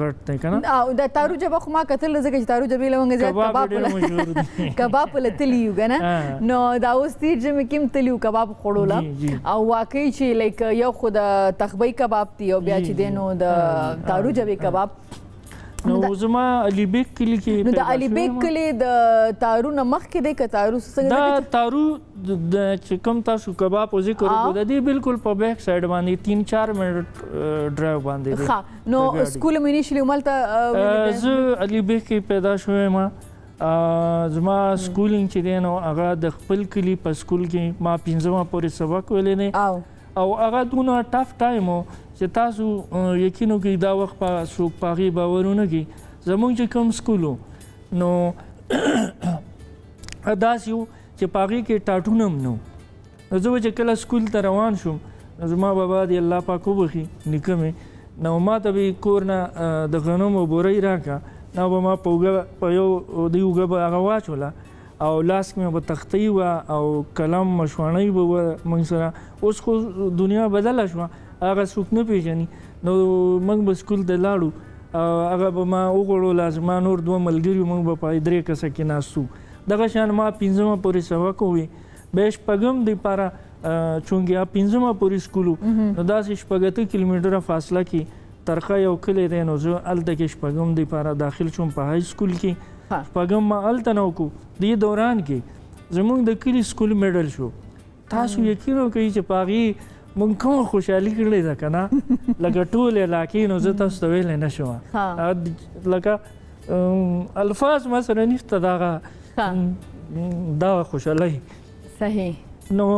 غټ دی که نه د تارو جبه خو ما کتل ځکه چې تارو جبې له موږ زیات کباب په له تلي یو که نه نو دا اوس تیر ژمي کې هم تلي یو کباب خوړوله او واقعي چې لایک یو خو د تخبۍ کباب دی او بیا چې دی نو د تارو جبې کباب نو زما علي بیگ کلی کې نو د علي بیگ کلی د تارو نه مخکې دی که تارو څنګه دا تارو د چې کوم تاسو کباب او ذکر وکړو د دې بالکل په بیک سایډ باندې 3-4 منټ ډرایو باندې دی ښه نو سکول مې انیشلی هملته زه علي بیگ کې پیدا شوی ما زما سکولینګ چې دی نو هغه د خپل کلي په سکول کې ما 5مه پورې سبق ویلی دی او هغه دونه ټف ټایم و چې تاسو یقین وکړئ دا وخت په څوک په هغې باور ونه کړي زموږ چې کوم سکول و نو داسې و چې په هغې کې ټاټونه هم نه و نو زه به چې کله سکول ته روان شوم نو زما بابا دې الله پاک وبخي نیکه مې نو ما ته به کور نه د غنمو بورۍ راکړه نو به ما په یو دې اوږه به هغه واچوله او لاس کې به تختۍ وه او قلم مشواڼۍ به وه موږ سره اوس خو دنیا بدله شوه هغه څوک نه پیژني نو موږ به سکول ته لاړو هغه به ما وغوړوله زما نور 2 ملګري موږ به په 3 کسه کې ناستو دغه شان ما 5مه پورې سبق ووي بیا شپږم دپاره چونکې 5مه پورې سکول و نو داسې 8 کیلومتره فاصله کې ترخه یو کلی دی نو زه هلته کې شپږم دپاره داخل شوم په های سکول کې شپږم ما هلته نه وکړو دې دوران کې زموږ د کلي سکول میډل شو تاسو یقین وکړئ چې په هغې موږ کومه خوشحالي کړې ده که نه لکه ټول علاقې نو زه تاسو ته ویلی نه شم لکه الفاظ ما سره نشته دغه خوشحالۍ صحیح نو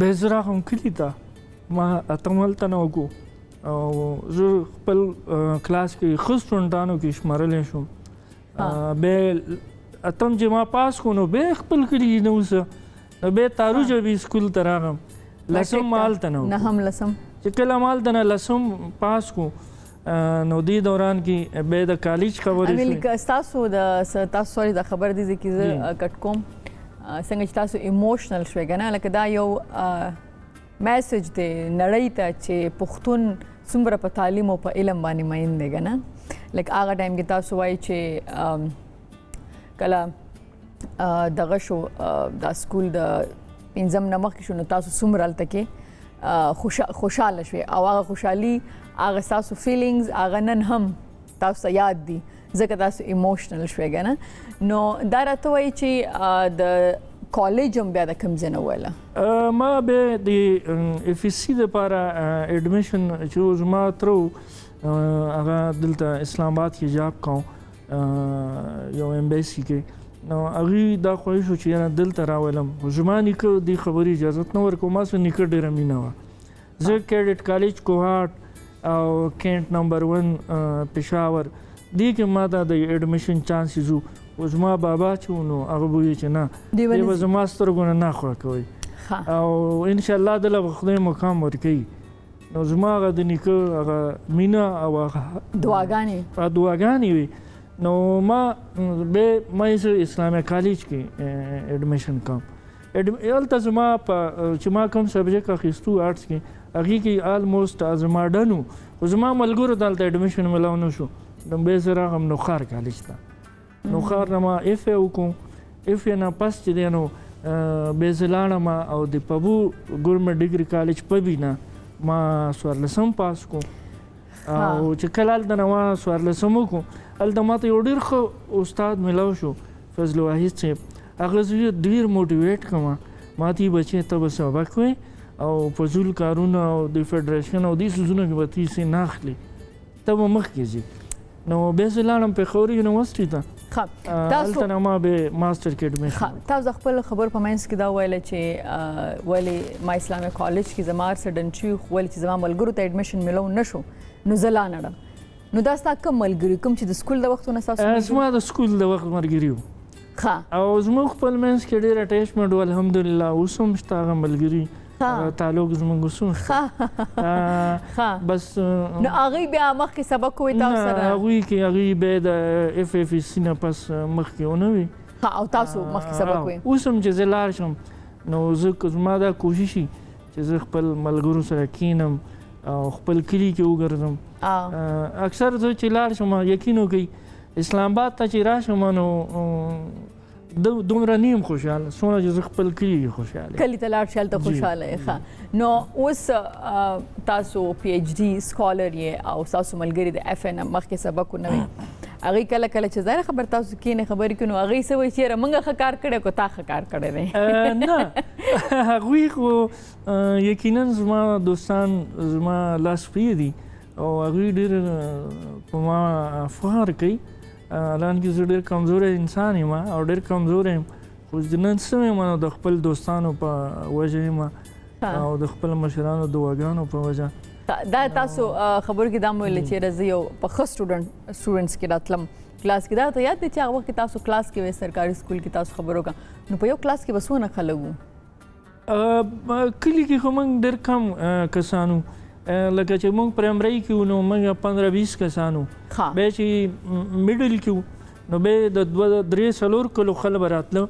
بیا زه راغلم کلي ته ما اتم هلته نه وکړو او زه خپل کلاس کې ښه سټوډنټانو کې شمارلی شوم بیا اتم چې ما پاس کړو نو بیا خپل کلي نه اوسه نو بیا تارو جبې سکول ته راغلم لسم ما هلته نه وکړو چې کله ما هلته نه لسم پاس کړو نو دې دوران کې بیا د کالج خبرې شوې ستاسو تاسو سوري دا خبر دی چې زه کټ کوم څنګه چې تاسو ایموشنل شوئ که نه لکه دا یو میسج دی نړۍ ته چې پښتون څومره په تعلیم او په علم باندې مین دی که نه لکه هغه ټایم کې تاسو وایي چې کله دغه شو دا سکول د 5م نه مخکې شو نو تاسو څومره هلته کې خوشحاله شوې او هغه خوشحالي هغه ستاسو فیلینګز هغه نن هم تاسو ته یاد دي ځکه تاسو ایموشنل شوې که نه نو دا راته وایي چې د کالج هم بیا د کوم ځای نه ویله ما بیا د اف ایس سی دپاره ایډمیشن چې زما تره هغه دلته اسلام آباد کې جاب کوم یو ایمبیسي کې نو هغوی دا خواهش و چې یاره دلته راولم خو زما نیکه دې خبرې اجازت نه ورکړو ما سره نیکه ډېره مینه وه زه کیډټ کالج کوهاټ او کینټ نمبر 1 پېښور دې کې ما ته د ایډمیشن چانسز و خو زما بابا چې و نو هغه به وایي چې نه دې به زما سترګو نه ناخوړه کوئ او انشاءالله دله به خدای مقام ورکوي نو زما هغه د نیکه هغه مینه او هغه دعاګانې وي نو ما یې اسلامیه کالج کې ایډمیشن کوم هلته زما چې ما کوم سبجیکټ اخیستو آرټس کې هغې کې آلموسټ زما ډن و خو زما ملګرو ته هلته ایډمیشن میلاو نه شو لومبۍ زه راغلم نوښار کالج ته نوښار نه ما اف ای وکړو اف ای نه پس چې دی نو بیا زه لاړم او د پبو ګورمنټ ډګري کالج پبي نه ما 14 پاس کړو او چې کله هلته نه ما 14 وکړو هلته ماته یو ډېر ښه استاد میلاو شو فضل واحد صاحب هغه زه ډېر موټیویټ کړم ما ته یې بچې ته به سبق وایې او فضول کارونه او د فیډریشن او دې څیزونو کې به ته حصې نه اخلي ته به مخکې ځې نو بیا زه لاړم پېښور یونیورسټي ته هلته نه ما بیا ماسټر کې ایډمیشن تاسو خپل خبر په منځ کې دا ویله چې ولې ما اسلامي کالج کې زما ارسډن چې ولې چې زما ملګرو ته ایډمیشن میلو نه شو نو زه لا نړم نو دا ستا کوم ملګري کوم چې د سکول د وختونه ستاسو زما د سکول د وخت ملګري وو او زموږ خپل منځ کې ډېر اټیچمنټ و الحمدلله اوس هم شته هغه ملګري تعلق زموږ اوس هم شته بس نو هغوی بیا مخکې سبق وی تاسو سره هغوی بیا د اف اف سی نه پس مخکې ونه وي او تاسو مخکې سبق وی اوس هم چې زه لاړ شم نو زه زما دا کوشش چې زه خپل ملګرو سره کینم او خپل کلي کې وګرځم اکثر زه چې لاړ شم یقین وکړئ اسلام آباد ته چې راشم نو دومره نیم خوشحاله څومره چې زه خپل کلي کې خوشحاله کلي ته لاړ شئ هلته خوشحاله یې نو اوس تاسو پی ایچ ډي سکالر یې او ستاسو ملګري د اف نه مخکې سبق ونه وي هغوی کله کله چې ظاهره خبر تاسو کښېنې خبرې کوي نو هغوی څه وایي چې یاره موږ ښه کار کړی که تا ښه کار کړی دی نه هغوی خو یقینا زما دوستان زما لاس پرې دي او هغوی ډېر په ما فخر کوي حالانکه زه ډېر کمزوری انسان یم او ډېر کمزوری یم خو نن څه یم نو د خپل دوستانو په وجه یم او د خپل مشرانو دعاګانو په وجه دا تاسو خبرو کې دا مو ویل چې زه یو په ښه سټوډنټس کې راتلم کلاس کې دا ته یاد دی چې هغه وخت تاسو کلاس کې وئ سرکاري سکول کې تاسو خبرو وکړه نو په یو کلاس کې به څومره خلک وو کلي کې خو موږ ډېر کم کسانو لکه چې موږ پرایمري کې وو نو موږ 15-20 کسانو بیا چې میډل کې وو نو بیا د 3-4 کلو خلک به راتله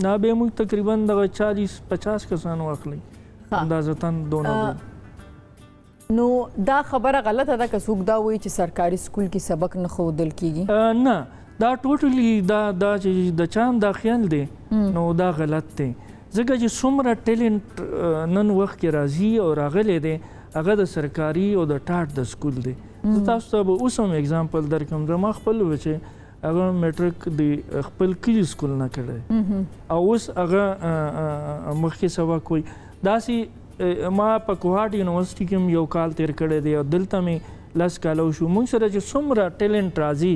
دا بیا موږ تقریبا دغه 40-50 کسانو اخلي اندازتاً دونه نو دا خبره غلطه ده که څوک دا وایي چې سرکاري سکول کې سبق نه ښودل کیږي نه دا ټوټلی دا چې د چا دا خیال دی نو دا غلط دی ځکه چې څومره ټیلنټ نن وخت کې راځي او راغلی دی هغه د سرکاري او د ټاټ د سکول دی زه تاسو ته به اوس هم اګزامپل درکړم زما خپل بچی هغه میټرک د خپل کلي سکول نه کړی او اوس هغه مخکې سبق کوي داسې ما په کوهاټ یونیورسټي کې هم یو کال تیر کړی دی او دلته مې 10 کاله وشو موږ سره چې څومره ټیلنټ راځي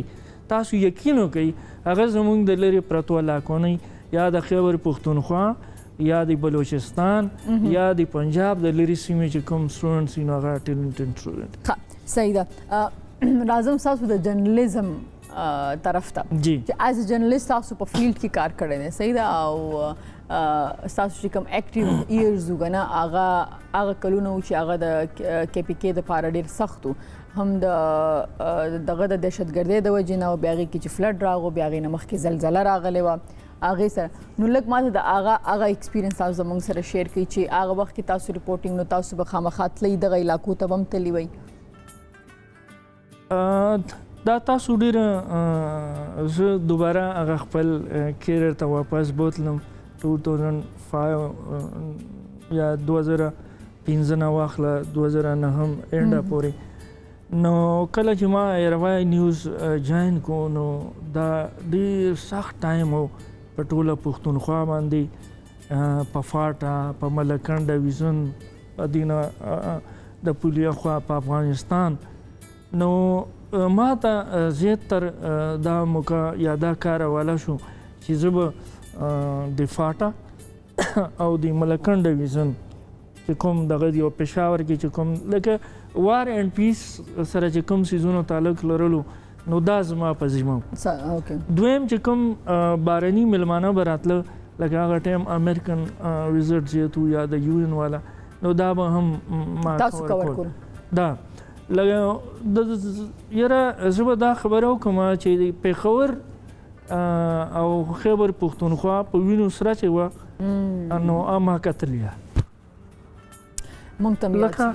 تاسو یقین وکړئ هغه زموږ د لرې پرتو علاقو نه یا د خیبر پښتونخوا یا د بلوچستان یا د پنجاب د لرې سیمې چې کوم سټوډنټس وي نو هغه ټیلنټډ سټوډنټ صحیح ده راځم ستاسو د جرنالیزم طرف ته جی چې ایز ا جرنالیست تاسو په فیلډ کې کار کړی دی صحیح ده او ستاسو چې کوم اکټیو ایرز وو که نه هغه کلونه وو چې هغه د کې پی کې دپاره ډېر سخت وو هم د دغه د دهشتګردۍ د وجې نه او بیا هغې کې چې فلډ راغو بیا هغې نه مخکې زلزله راغلې وه هغې سره نو لږ ماته د هغه ایکسپیرینس تاسو زموږ سره شیر کړئ چې هغه وخت کې تاسو ریپورټینګ نو تاسو به خامخا تلئ دغه علاقو ته به هم تللي وئ دا تاسو ډېره زه دوباره هغه خپل کیریر ته واپس بوتلم 2005 یا 2015 نه واخله 2009 هم اینډه پورې نو کله چې ما ایروای نیوز جاین کو نو دا ډېر سخت ټایم و په ټوله پښتونخوا باندې په فاټا په ملکنډ ډویژن په دینه د پولیا خوا په افغانستان نو ما ته زیاتر دا موقع یا دا کار حواله شو چې زه به د فاټا او د ملکنډ ډویژن چې کوم دغه دی او پېښور کې چې کوم لکه وار اینډ پیس سره چې کوم سیزونو تعلق لرلو نو دا زما په ذمه دویم چې کوم بارني میلمانه به راتله لکه هغه ټایم امریکن وزټ چې تو یا د یو ان والا نو دا به هم ما تاسو کور کول دا لکه یاره زه به دا خبره وکړم چې پېښور او خیبر پښتونخوا په وینو سره چې وه نو ما کتلیا مونږ ته بالکل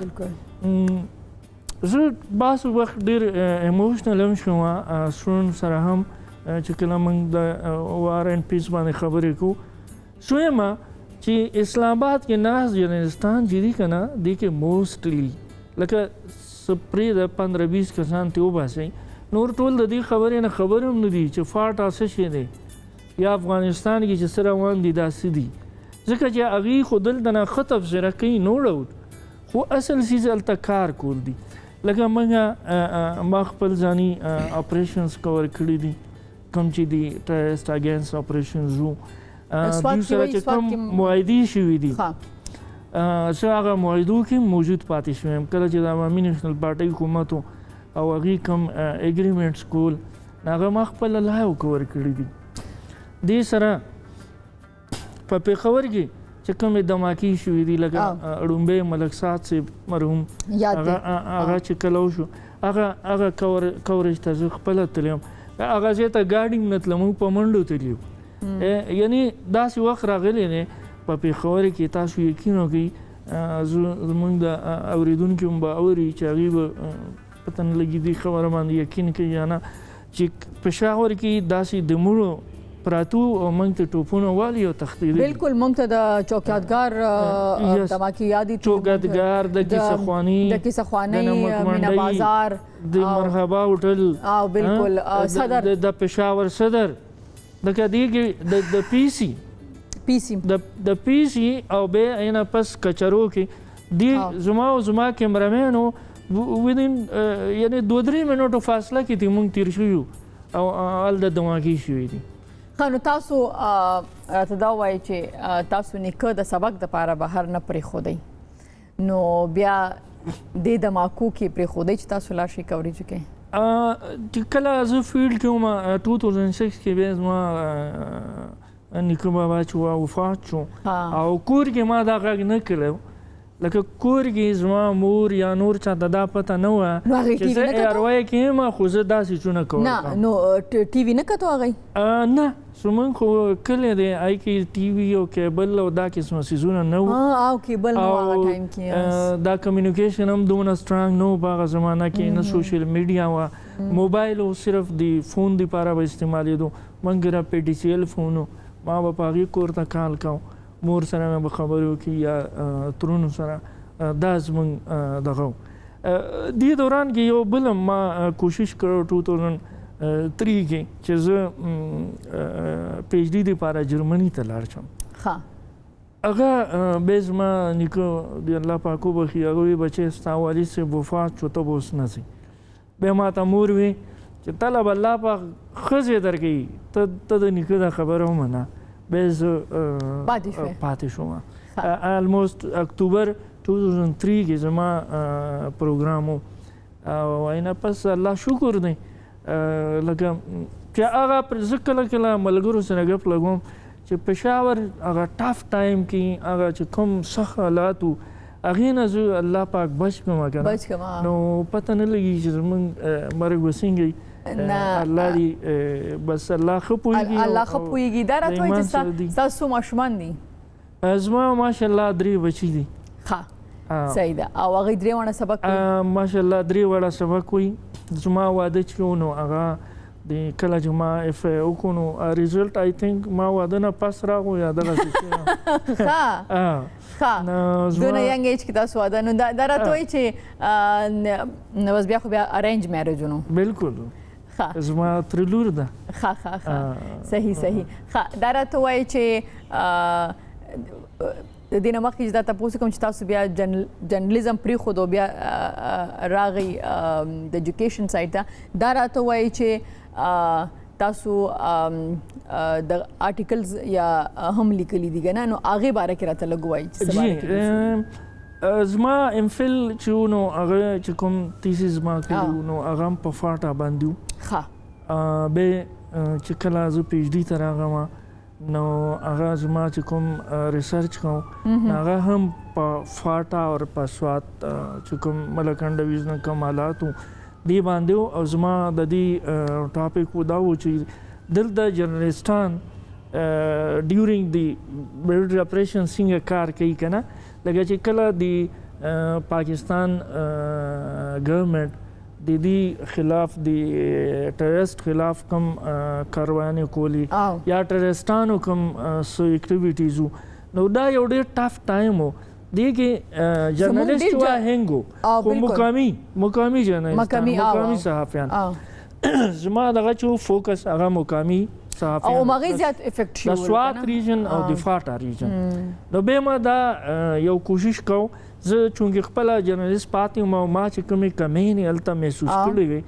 زه بعض وخت ډېر ایموشنل هم شوم سټوډنټ سره هم چې کله موږ د وار اینډ پیس باندې خبرې کوو سویم چې اسلام آباد کې ناست جرنلستان چې دي که نه دې کې موسټلی لکه سپرې د 15-20 کسان ترې وباسئ نور ټول د دې خبرې نه خبر هم نه دي چې فاټا څه شی دی یا افغانستان کې چې څه روان دي دا څه دي ځکه چې هغوی خو دلته نه ښه تبصره کوي نو ډاوټ خو اصل څیز هلته کار کول دي لکه ما خپل ځاني اپریشنز کور کړي دي کوم چې دي ټیرریسټ اګینسټ اپریشنز وو دوی سره چې کوم معاهدې شوي دي زه هغه معاهدو کې موجود پاتې شوم کله چې د عوامي نیشنل پارټۍ حکومت او هغوی کوم اګریمنټس کول هغه ما خپله لایو کور کړي دي دې سره په پېښور کې چې کومې دماکې شوي دي لکه ړومبی ملک سعد صاحب مرحوم هغه چې کله وشو هغه کورج ته زه خپله تللی یم هغه ځای ته ګاډي هم نه تلم موږ په منډو تللي یو یعنې داسې وخت راغلی دی په پېښور کې تاسو یقین وکړئ زموږ د اورېدونکي هم به اوري چې هغوی به پته نه لګي دې خبره باندې یقین کوي یا نه چې پېښور کې داسې د مړو پراتو او موږ ته ټوپونه والي او تښتېدلي بالکل موږ ته د چوکیاتګار دماکې یاد دي چوکیاتګار د کیسه خوانۍ مینا بازار د مرحبا هوټل او بالکل صدر د پېښور صدر لکه دې کې د پی سي او بیا نه پس کچرو کې دې زما او زما کیمرامین ودین یعنې 2-3 منټو فاصله کې دې موږ تېر شوي او هلته دماکې شوي دي ښه نو تاسو راته دا ووایئ چې تاسو نیکه د سبق دپاره بهر نه پرېښودئ نو بیا دې دماکو کې پرېښودئ چې تاسو لاړ شئ کوریج وکړئ چې کله زه فیلډ کې وم 2006 کې بیا زما نیکه بابا چې وفات شو او کور کې ما دا غږ نه کړی لکه کور کې زما مور یا نور چاته دا پته نه وه چې زه ایاروای کې یم خو زه داسې چونه کوم نه نو ټي وي نه کتو هغوی نه زموږ خو کلی دی هغې کې ټي وي او کیبل او دا قسمه څیزونه نه وو او کیبل نه وو هغه ټایم کې دا کمیونیکیشن هم دومره سټرانګ نه وو په هغه زمانه کې نه سوشل میډیا وه موبایل او صرف د فون دپاره به استعمالېدو موږ را پې ډي سی ایل فون و ما به په هغې کور ته کال کوم مور سره مې به خبرې وکړي یا ترونو سره دا زموږ دغه دې دوران کې یو بل هم ما کوشش کړی 2003 کې چې زه پی ایچ ډي دپاره جرمني ته لاړ شم هغه بیا زما نیکه د الله پاک وبخي هغه وی بچی ستا والد صاحب وفات شو ته به اوس نه ځې بیا ماته مور وی چې تله به الله پاک ښځې درکوي ته د نیکه دا خبره ومنه بیا زه پاتې شوم الموست اکتوبر 2003 کې زما پروګرام و او اینه پس الله شکر دی لکه چې هغه زه کله کله ملګرو سره ګپ لګوم چې پېښور هغه ټف ټایم کې هغه چې کوم سخت حالات و هغې نه زه الله پاک بچ کړم که نه نو پته نه لګي چې زموږ مرګ به څنګه الله دې بس الله ښه پوهېږي الله ښه پوهېږي دا راته وایي چې ستاسو ماشومان دي زما ماشاءالله 3 بچي دي ښه صحیح ده او هغوی 3 واړه سبق کوي ماشاءالله 3 واړه سبق کوي زما واده چې و نو هغه د کله چې ما اف ای وکړو نو ریزلټ آی تھنک ما واده نه پس راغو یا دغسې ښه دونه ینګ ایج کې تاسو واده نو دا راته وایي چې بس بیا خو بیا ارینج میریج و نو بلکل زما تر لور ده ښه صحیح دا راته وایي چې د دې نه مخکې چې دا تپوس کوم چې تاسو بیا جرنلیزم پرېښودو بیا راغی د ایجوکیشن سایډ ته دا راته وایي چې تاسو د آرټیکلز یا هم لیکلي دي که نه نو هغې باره کې راته لږ ووایي زما ام فل چې و نو هغه چې کوم تیسیس زما کړي و نو هغه هم په فاټا باندې و بیا چې کله زه پی ایچ ډي ته راغلم نو هغه زما چې کوم ریسرچ کوم هغه هم په فاټا او په سوات چې کوم ملکن ډویژن کوم حالات و دې باندې او زما د دې ټاپک و دا و چې دلته جرنلیسټان ډیورینګ دی ملټری اپریشن څنګه کار کوي کنه لکه چې کله د پاکستان ګورنمنت د دې خلاف د ټیررست خلاف کم کاروانې کولی یا ټیررستانو کم سو اکټیویټیز نو دا یو ډېر ټاف ټایم و دی کې جرنالست وا هنګو خو مقامي جرنالست مقامي صحافیان زما دغه چې فوکس هغه مقامي صحافیان او مغه زیات افیکټ شو د سوات ریجن او د فاټا ریجن نو به ما دا یو کوشش کو زه چونګې خپل جرنالست پاتې ما چې کومې کمې نه الته محسوس کړې وي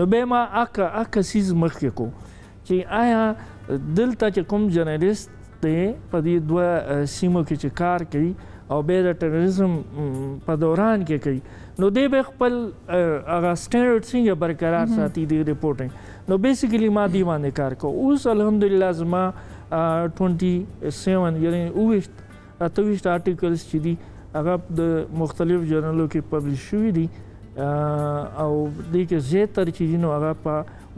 نو به ما اکه سیز مخکې کو چې آیا دلته چې کوم جرنالست دی په دې دوه سیمو کې چې کار کوي او به د ټیرریزم په دوران کې کوي نو دی به خپل هغه سټینډرډ څنګه برقرار ساتي د ریپورټینګ نو بیسیکلی ما دی باندې کار کو اوس الحمدلله زما 27 یعنی 28 آرټیکلز چې دي هغه د مختلف جرنالو کې پبلش شوي دي او دې کې زیاتره چې دي نو هغه په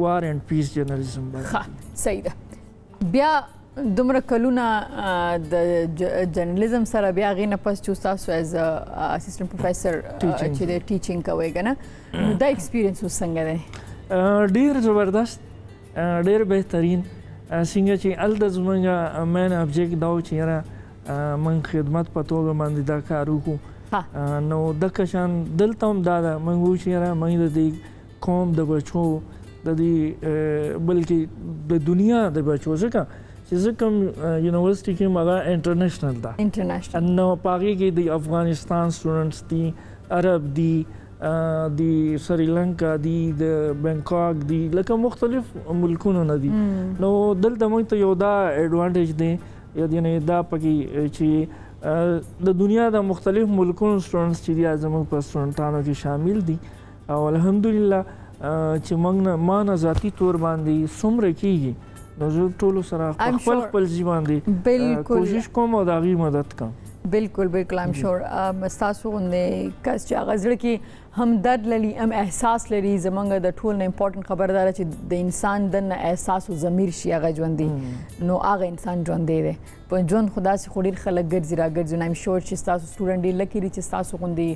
وار اینڈ پیس جرنالیزم باندې صحیح ده بیا دومره کلونه د جرنالیزم سره بیا غي نه پس چې تاسو ایز اسسټنټ پروفیسور چې د ټیچینګ کوي کنه نو دا ایکسپیرینس څنګه دی ډیر زبردست ډیر بهترین څنګه چې ال د زمونږ مین ابجیکټ دا و چې را من خدمت په توګه باندې دا کار وکړو نو د کشان دلته هم دا من وو چې را من د قوم د بچو د دې بلکې د دنیا د بچو ځکه چې زه کوم یونیورسيټي کې مګه انټرنیشنل ده نو پاګه کې د افغانستان سټوډنټس دي عرب دي د سریلانکا دي د بانکاک دي لکه مختلف ملکونو نه دي نو دلته موږ ته یو دا ایڈوانټیج دی یعنی دا پکې چې د دنیا د مختلف ملکونو سټوډنټس چې دي زموږ په سټوډنټانو کې شامل دي او الحمدلله چې موږ نه ما نه ذاتی تور باندې څومره کېږي نو زه ټولو سره خپل ځای باندې کوشش کوم او د هغوی مدد کوم بالکل بالکل ایم شور ستاسو غوندې کس چې هغه زړه کې هم درد لري هم احساس لري زمونږ د ټول نه امپورټنټ خبر دا چې د انسان دننه احساس او ضمیر شي هغه ژوندي نو هغه انسان ژوندی دی په ژوند خو داسې خو ډېر خلک ګرځي راګرځي نو ایم شور چې ستاسو سټوډنټ ډېر لکي دي چې ستاسو غوندې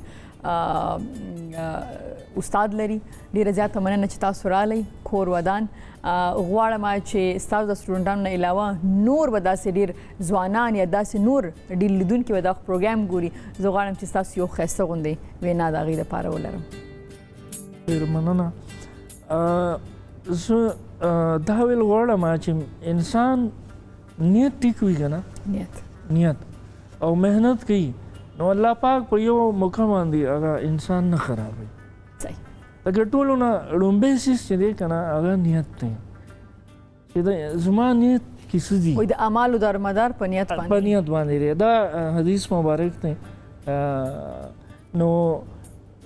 استاد لري ډېره زیاته مننه چې تاسو راغلی کور ودان غواړم چې ستاسو د سټوډنټانو نه علاوه نور به داسې ډېر ځوانان یا داسې نور ډېر لیدونکي به دا پروګرام ګوري زه غواړم چې ستاسو یو ښایسته غوندې وینا د هغې دپاره ولرم ډېر مننه زه دا ویل غواړم چې انسان نیت ټیک وي که نه نیت او محنت کوي نو الله پاک په یو موقع باندې هغه انسان نه خرابوي لکه ټولو نه لومبی سیز چې دی که نه هغه نیت دی چې زما نیت کې څه دي د اعمالو دارمدار په نیت باندې دی دا حدیث مبارک دی نو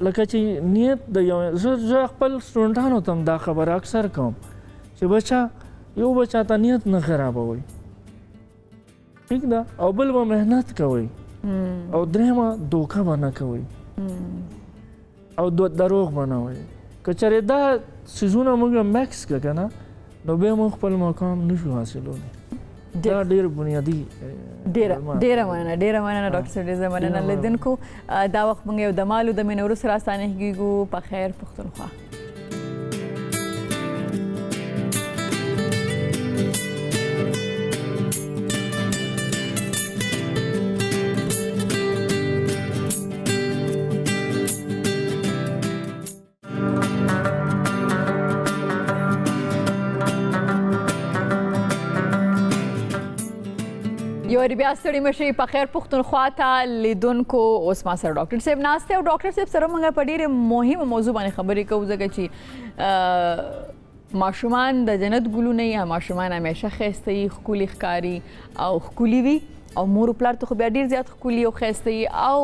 لکه چې نیت د یو زه خپل سټوډنټانو ته هم دا خبره اکثر کوم چې بچا یو بچا ته نیت نه خرابوئ ٹھیک ده او بل به محنت کوئ او درېیمه دوکه به نه کوئ او دروغ به نه وایئ که چېرې دا څیزونه موږ میکس کړه که نه نو بیا موږ خپل مقام نشو حاصلولی دا ډېر بنیادي ډېره مننه ډاکټر صاحب ډېره مننه لیدونکو دا وخت موږ یو د مالو د مینې وروسته راستانه کېږو په خیر پښتونخوا یو بیا ستړي مشئ په خیر پښتونخوا ته لیدونکو اوس ما سره ډاکټر صاحب ناست دی او ډاکټر صاحب سره موږ په ډېرې مهمه موضوع باندې خبرې کوو ځکه چې ماشومان د جنت ګلونه یا ماشومان همیشه ښایسته وي ښکلي ښکاري او ښکلي وي او مور او پلار ته خو بیا ډېر زیات ښکلي او ښایسته وي او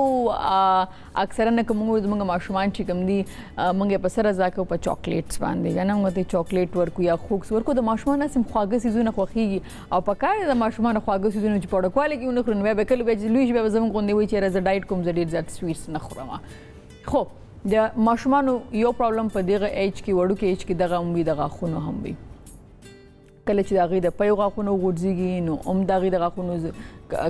اکثرا که موږ زموږ ماشومان چې کوم دي موږ یې په څه رضا کوو په چاکلیټس باندې که نه موږ ته چاکلیټ ورکو یا خوکس ورکو د ماشومانو هسې خواږه څیزونه خوښېږي او په کار د ماشومانو خواږه څیزونه چې په وړوکوالي کې ونه خورو نو بیا به کله بیا چې لوی شي بیا به زموږ غوندې وایي چې یاره زه ډایټ کوم زه ډېر زیات سویټس نه خورم خو د ماشومانو یو پرابلم په دغه ایج کې وړوکې ایج کې دغه هم وي د غاښونو هم وي کله چې د هغې د پیو غاښونه وغورځېږي نو هم د هغې د غاښونو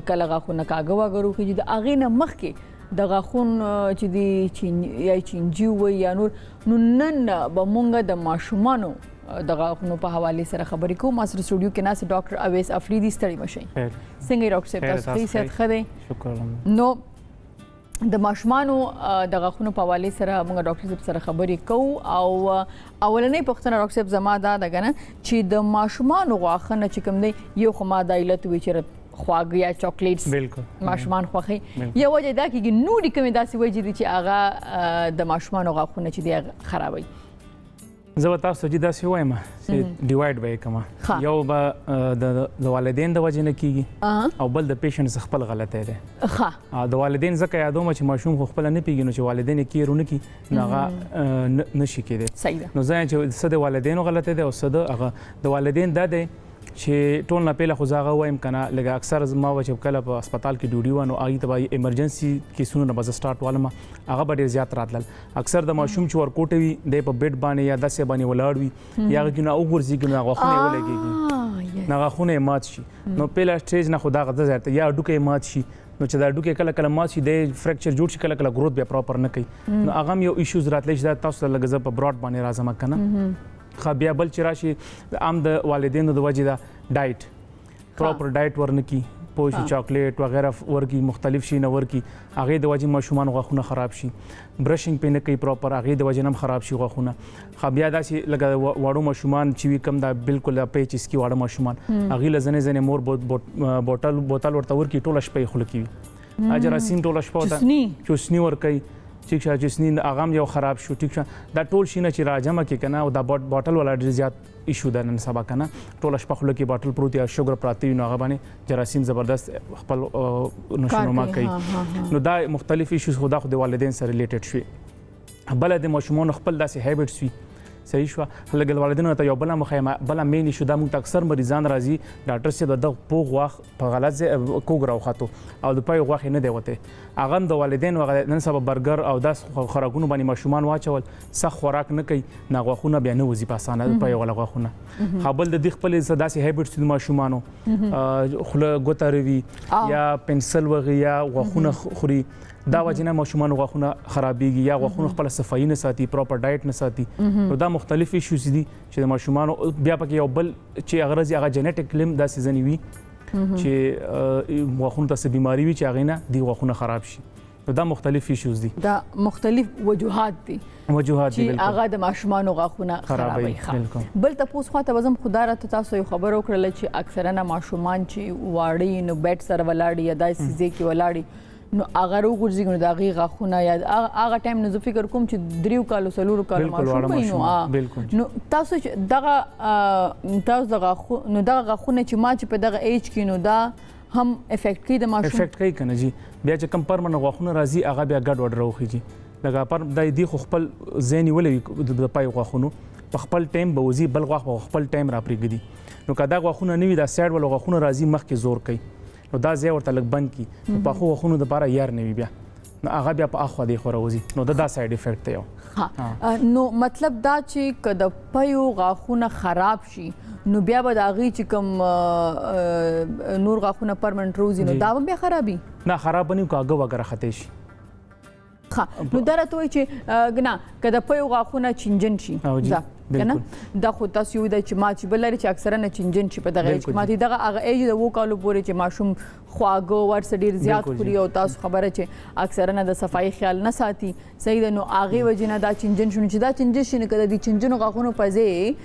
کله غاښونه کاږه واږه روخېږي د هغې نه مخکې د غاښونو چې د یا چینجي ووایي یا نور نو نن به مونږ د ماشومانو د غاښونو په حوالې سره خبرې کوو. ما سره سټوډیو کې ناست ډاکټر اویس افریدي ستړي مه شئ. څنګه یې ډاکټر صاحب تاسو ښه صحت ښه دی؟ شکر. نو د ماشومانو د غاښونو په حوالې سره موږ ډاکټر صاحب سره خبرې کوو او اولنۍ پوښتنه ډاکټر صاحب زما دا ده که نه چې د ماشومانو غاښونه چې کوم دی یو خو ما دا علت وایي چې خواږه یا چاکلیټس ماشومان خوښوي یا وجه دا کېږي نورې کومې داسې وجې دي چې هغه د ماشومانو غاښونه چې دی خرابوي. زه به تاسو ته داسې وایم چې ډیوایډ به یې کومه یو به د والدین د وجې نه کېږي او بل د پیشنټ خپل غلطی دی. د والدین ځکه یادوم چې ماشوم خو خپله نه پوهېږي نو چې والدین یې کیر ونه کړي نو هغه نه شي کېدی. نو زه چې څه د والدینو غلطی دی او څه د هغه د والدین دا دی چې ټول نه پیله خو زه هغه وایم که نه لږه اکثر زما به چې کله په هسپتال کې ډیوټي وه نو هغې ته به ایمرجنسي کیسونو نه به زه سټارټ والم هغه به ډېر زیات راتلل. اکثر د ماشوم چې ورکوټه وي دی په بیډ باندې یا داسې باندې ولاړ وي یا هغه کې نه وغورځېږي نو غاښونه یې ولګېږي نو غاښونه یې مات شي نو پیله سټیج نه خو دا غده ځای ته یا هډوکی یې مات شي نو چې دا هډوکی کله کله مات شي دی فریکچر جوړ شي کله کله گروث بیا پراپر نه کوي نو هغه هم یو ایشوز راتلی چې دا تاسو ته لږ زه په براډ باندې راځم که نه بیا بل چې راشي عام د والدینو د وجې دا ډایټ پراپر ډایټ ورنکي پوه شي چاکلیټ وغیره ورکي مختلف شي نه ورکي هغې د وجې ماشومان غاښونه خراب شي برشنګ پې نه کوي پراپر هغې د وجې نه هم خراب شي غاښونه بیا داسې لکه واړو ماشومان چې وي کم دا بالکل پیچس کې واړه ماشومان هغې له ځینې مور بوتل ورته ورکي ټوله شپه یې خوله کوي جراثیم ټوله شپه ورته چوسني ورکوي ټیک شه جسنی هغه هم یو خراب شو ټیک شه دا ټول شي نه چې راجمه کې کنه او دا باټل ولا ډېر زیات ایشو ده نن سبا کنه ټول شپه خوله کې باټل پروت یا شوګر پراتی نو هغه باندې جراثیم زبردست خپل نشونما کوي نو دا مختلف ایشوز خو د والدین سره ریلیټډ شي بل د ماشومان خپل داسې هابټس وي صحیح شو لکه والدینو ته یو بل مین ایشو دا موږ اکثر مریضان راځي ډاکټر صاحب د پوغ غاښ په غلط ځای کوږ راوخاتو او د پای غاښ نه دی وته هغه د والدینو نن سبا برګر او داس خوراکونو باندې ماشومان واچول سخت خوراک نه کوي نه غاښونه بیا نه وځي په اسانه د پای ولا غاښونه خپل د خپل داسې هابټس د ماشومانو خوله ګوته روي یا پنسل وغي یا غاښونه خوري دا وجنه ماشومان غاښونه خرابېږي یا غاښونه خپل صفایي نه ساتي پراپر ډایټ نه ساتي نو دا مختلف ایشوز دي چې د ماشومان بیا پکې یو بل چې هغه جنیټیک لیم دا سيزنی وي چې غاښونه ته بیماری وي چې هغه نه دی غاښونه خراب شي نو دا مختلف ایشوز دي دا مختلف وجوهات دي چې هغه د ماشومان غاښونه خرابوي بل تاسو خواته وزم خدا را تاسو یو خبر وکړل چې اکثرا ماشومان چې واړی نو بیت سره ولاړی یا داسې ځای کې ولاړی نو هغه وګورځي نو دا غي غاښونه یا هغه ټایم نه زه فکر کوم چې 3 کالو 4 کالو ماشوم نو تاسو دغه دغه غاښونه چې ما چې په دغه ایج کې نو دا هم افیکټ کوي د ماشوم افیکټ کوي کنه جی بیا چې کم پرمن غاښونه راځي هغه بیا ګډ وډ راوخیږي لکه پر د دې خو خپل زینی ولې د پای غاښونو په خپل ټایم به وزي بل غاښ په خپل ټایم را پرېږدي نو کدا غاښونه نه وي دا سایډ ول غاښونه راځي مخ کې زور کوي نو دا ځای ورته لږ بند کی په خو غاښونو د لپاره یار نه وي بیا نو هغه بیا په اخوا دی خو راوځي نو دا سایډ افیکټ دی نو مطلب دا چې کله پيو غاښونه خراب شي نو بیا به د هغې چې کوم نور غاښونه پرمنټ روزي نو دا به بیا خرابي نه خراب نه کاغه وغیرہ خطې شي نو دا راته وایي چې نه که د پيو غاښونه چینجن شي کنه دا خو تاسو یو د چې ما چې بل لري چې اکثره نه چینجن شي په دغه ایج کې ماته دغه هغه ایج د 2 کالو پورې چې ماشوم خواږه ورس ډیر زیات خوري او تاسو خبره چې اکثره نه د صفایي خیال نه ساتي صحیح ده نو هغه وجنه دا چینجن شونه چې دا چینجن شي نه کده د چینجنو غاښونو په ځای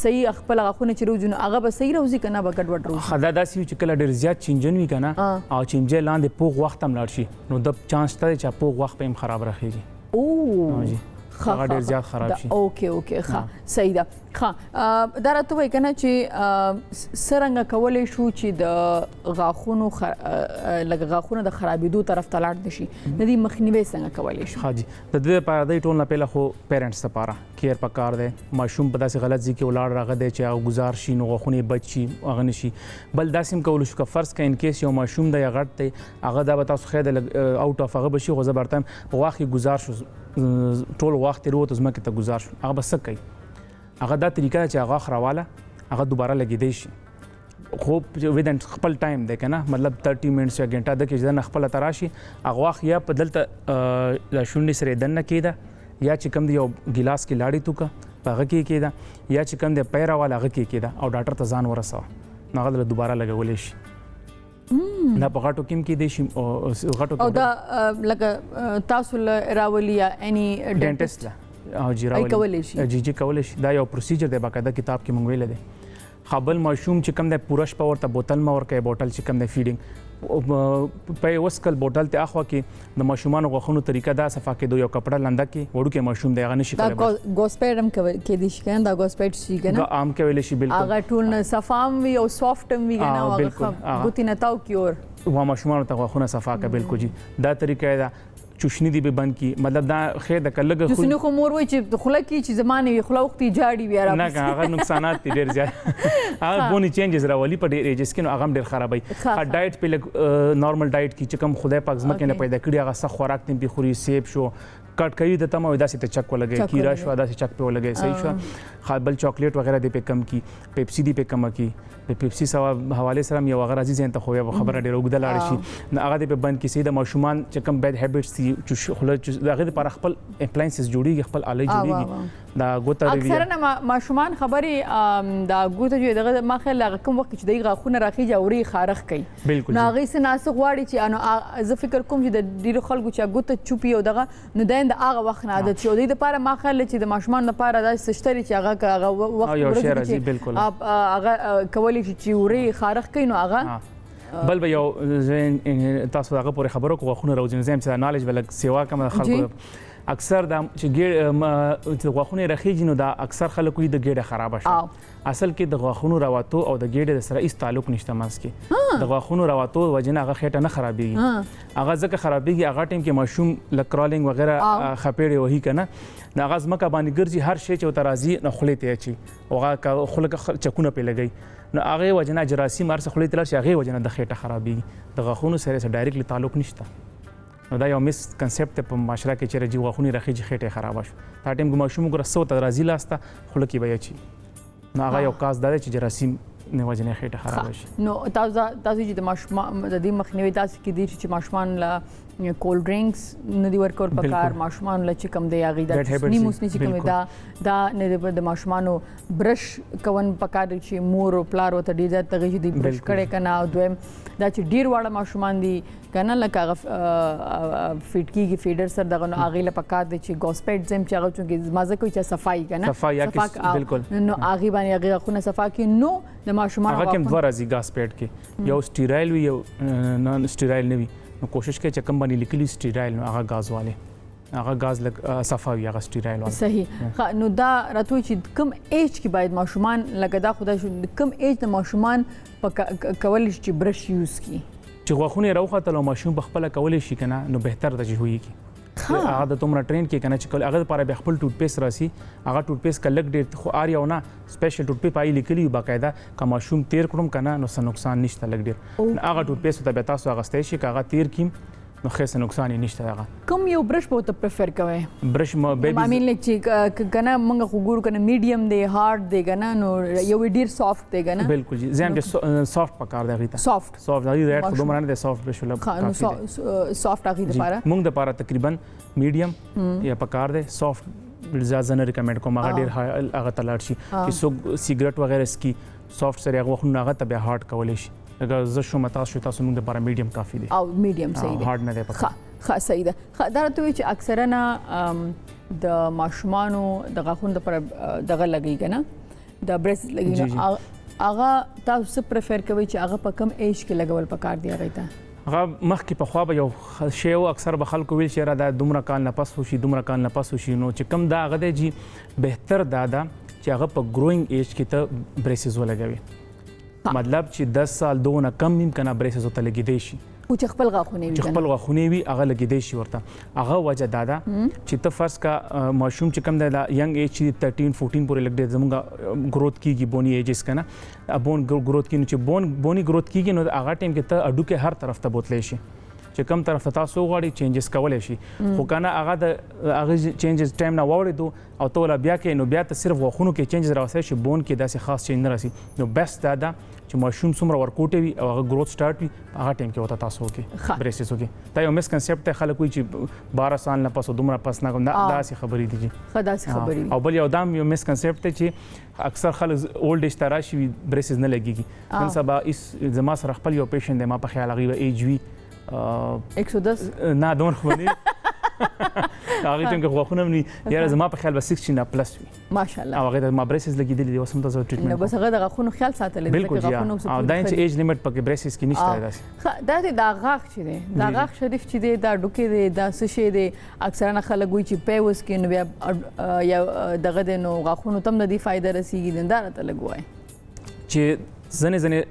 صحیح خپل غاښونه چې روزونه هغه به صحیح روزي کنه به ګډ وډ روزي خدا داسي چې کله ډیر زیات چینجن وي کنه او چینجه لاندې پوغ وخت هم لاړ شي نو د چانس ته چې پوغ وخت په خراب راخیږي او هغه ډیر زیات خراب شي اوکې ښه صحیح ده ښه دا راته وایي کنه چې څرنګه کولی شو چې د غاښونو لکه غاښونه د خرابېدو طرف ته لاړ نه شي د دې مخنیوی څنګه کولی شو ها جی د دې لپاره د ټول نه پهله خو پیرنټس لپاره کیر پکار دی ماشوم په داسې غلط ځای کې ولاړ راغی دی چې هغه گزار شي نو غاښونه بچ شي هغه نه شي بل داسې هم کولی شو که فرض که ان کیس یو ماشوم دی یا غټ دی هغه دا به تاسو خیر اوټ اف هغه به شي خو زه برته غاښ یې گزار شو ټول وخت تیر وته زما کې ته گزار شو هغه بس کوي هغه دا طریقه چې هغه خراواله هغه دوباره لګیدای شي خو ودن خپل ټایم دی کنه مطلب 30 منټس یا غنټه د کې ځنه خپل تراشي هغه وخت یا په دلته د شونډې سره دنه کېده یا چې کوم دی یو ګلاس کې لاړې توکه هغه کې کېده یا چې کوم دی پیرا والا هغه کې کېده او ډاکټر ته ځان ورسوه نو هغه دوباره لګولې شي دا په غاټو کې کې دی شي غاټو او دا لکه تاسو راولي یا اني ډینټیسټ او جی راولي جی کولې شي دا یو پروسیجر دی باقاعده کتاب کې مونږ ویل دی خپل ماشوم چې کوم د پورش پاور ته بوتل ما ورکه بوتل چې کوم د فیډینګ په وسکل بوتل ته اخوا کې د ماشومان غوښونو طریقه دا صفا کې دوی یو کپڑا لنده کې وړو کې ماشوم دی هغه نشي کولای دا ګوسپیډم کې دي شي کنه دا ګوسپیډ شي کنه دا عام کې ویل شي بالکل هغه ټول صفام وی او سافټم وی کنه هغه ګوتی نه تاو کیور و ماشومان ته غوښونه صفا کا بالکل جی دا طریقه دا چوشنی دی به بند کی مطلب دا خیر د کلګه خو چوشنی خو مور وای چې خله کی چې زمانه وی خله وختي جاړي بیا را نه هغه نقصانات دي ډیر زیات هغه بونی چینجز راولي په ډیر ایجز کې نو هغه ډیر خرابای ډایټ په نارمل ډایټ کې چې کوم خدای پاک زما کې نه پیدا کړی هغه سخت خوراک تم به خوري سیب شو کټ کوي د تمه داسې ته چک ولګي کیرا شو داسې چک په ولګي صحیح شو خپل چاکلیټ وغیرہ دې په کم کی پیپسی دې په کم کی په پیپسی سوا حواله سره یو غیر عزیز انت خو خبره ډیر وګدل اړ شي نو هغه دې په بند کې سیده ماشومان چې کم بد هابټس دي چې خله هغه لپاره خپل اپلاینسز جوړیږي خپل آلې جوړیږي دا ګوته ریوی اکثر نه ماشومان خبري دا ګوته جو دغه ما خل کوم وخت چې دغه غاخونه راخیږي او ری خارخ کوي بالکل نو هغه سناسه غواړي چې انو زه فکر کوم چې د ډیرو خلکو چې ګوته چوپي او دغه نو د هغه وخت نه عادت شو د لپاره ما خل چې د ماشومان لپاره دا سشتري چې هغه وخت ورځي بالکل هغه کولی چې وري خارخ کوي نو هغه بل به یو تاسو هغه پورې خبرو کو غوښونه راوځي زم چې نالج بل سیوا کوم خلکو اکثر د چې غوښونه راخیږي نو دا اکثر خلکو د ګډه خراب شي اصل کې د غوښونو راواتو او د ګډه سره هیڅ تعلق نشته ماس کې د غوښونو راواتو وجنه هغه خېټه نه خرابېږي هغه ځکه خرابېږي هغه ټیم کې ماشوم لکرالینګ وغیرہ خپېړې وਹੀ کنه دا غاز مکه باندې ګرځي هر شی چې ترازی نه خلې ته اچي هغه خلک چکونه په لګي نو هغه وجنه جراثیم ارسه خلې تل شي هغه وجنه د خېټه خرابېږي د غوښونو سره ډایرکټلی تعلق نشته نو دا یو مس کنسپټ په معاشره کې چې رجی غوښونی راخیږي خېټه خراب شي دا ټیم ګماشوم ګره سو ترازی لاسته خلک به اچي نو هغه یو کاس دا چې جراثیم نه وجنه خېټه خراب شي نو تاسو چې د ماشومان د دې مخنیوي تاسو کې دي چې ماشومان لا کولډ ډرینکس ندی ورکول پکار ماشومان لا چې کم دی هغه د نیموس نه چې کوم دا نه د ماشومانو برش کوون پکار چې مور او پلار وته ډیر تغه دي برش کړي کنه او دویم دا چې ډیر واړه ماشومان دي کنه لکه فیټ کیږي فیډر سره دغه نو هغه له پکار دي چې ګوسپیډ زم چې هغه چې مازه کوي چې صفای کنه صفای بالکل نو هغه باندې هغه خونه صفا کې نو د ماشومان هغه کوم دوه راځي ګاسپیډ کې یو سټیرایل وي یو نان سټیرایل نه وي نو کوشش کوي چې کم باندې لیکلي سټیرایل نو هغه غاز والے هغه غاز لګ صفاوي هغه سټیرایل والے صحیح نو دا راتوي چې کم ایج کې باید ماشومان لکه دا خدای شو کم ایج د ماشومان کول چې برش یوز کی چې غوښونه راوخته لو ماشوم بخپل کول شي کنه نو بهتر د جوړي کی هغه د تومره ټرین کې کنه چې هغه لپاره به خپل ټوټ پیس راسي هغه ټوټ پیس کلک ډیر خو اړ یو نه سپیشل ټوټ پیس پای لیکلی باقاعده که ماشوم تیر کړم کنه نو څه نقصان نشته لګ ډیر هغه ټوټ پیس ته به تاسو هغه ستې شي هغه تیر کیم نو خاصه نقصان نشته هغه کوم یو برش به ته پریفر کوئ برش بیبي مامین لک چې کنه موږ خو ګورو کنه میډیم دی هارد دی کنه نو یو ډیر سافت دی کنه بالکل جی زم چې سافت پکار دی غیته سافت دی ریټ خو دومره نه سافت برش ولا سافت هغه لپاره موږ د لپاره تقریبا میډیم یا پکار دی سافت زیاده نه ریکمند کوم هغه ډیر هغه تلاړ شي چې سو سیګریټ وغیرہ اسکی سافت سره هغه خو هغه ته به هارد کولای شي اگر زه شو متا شو تاسو موږ د لپاره میډیم کافي دی او میډیم صحیح دی هارد نه دی پکار ښه صحیح ده دا راته چې اکثرا د ماشومانو د غاښونو لپاره دغه لګي کنه د برس لګي هغه تاسو پریفر کوي چې هغه په کم ایج کې لګول پکار دی هغه ته هغه مخکې په خوا به یو شی او اکثر به خلکو ویل چې را د دومره کال نه پس وشي دومره کال نه پس وشي نو چې کم دا هغه دی چې بهتر دا ده چې هغه په ګروینګ ایج کې ته بریسز ولګوي مطلب چې 10 سال دونه کم نیم کنه بریسز ته لګیدای شي او چې خپل غاښونه وي چې خپل غاښونه وي هغه لګیدای شي ورته هغه وجه دا ده چې ته فرض کا ماشوم چې کم د ینګ ایج 13 14 پورې لګ دې زموږ گروث کیږي بونی ایجز کنه بون گروث کینو چې بونی گروث کیږي نو هغه ټیم کې ته اډو کې هر طرف ته بوتلې شي چې چې کوم طرف ته تاسو غواړئ چینجز کولی شي خو کنه هغه د هغه چینجز ټایم نه واوړېدو او ته ولا بیا کې نو بیا ته صرف غوښونو کې چینجز راوستلی شي بون کې داسې خاص چینج نه راسي نو بیسټ دا ده چې ماشوم څومره ورکوټی وي او هغه ګروث سٹارټ وي هغه ټایم کې ورته تاسو وکړئ بریسز وکړئ دا یو مسکنسپټ دی خلک وایي چې 12 سال نه پس دومره پس نه کوم داسې خبرې دي ښه داسې خبرې او بل یو دام یو مسکنسپټ دی چې اکثر خلک اولډ ایج ته راشي بریسز نه لګېږي نن سبا زما سره خپل یو پیشنټ دی ما په خیال هغې به ایج وي 110 نه دومره خو نه هغه ټیم کې غوښونه مني یاره زما په خیال به 16 نه پلس وي ماشاءالله او هغه د ما بریسز لګېدلي دي اوس هم تاسو ټریټمنټ نو بس هغه د غاښونو خیال ساتلی دی بالکل او دا چې ایج لیمټ پکې بریسز کې نشته داسې دا دی دا غاښ چې دی دا غاښ شریف چې دی دا ډوکې دی دا څه شی دی اکثرا خلک وایي چې پیوس کې نو بیا یا دغه دی نو غاښونو ته هم د دې فایده رسیږي دا راته لږ وایي چې ځینې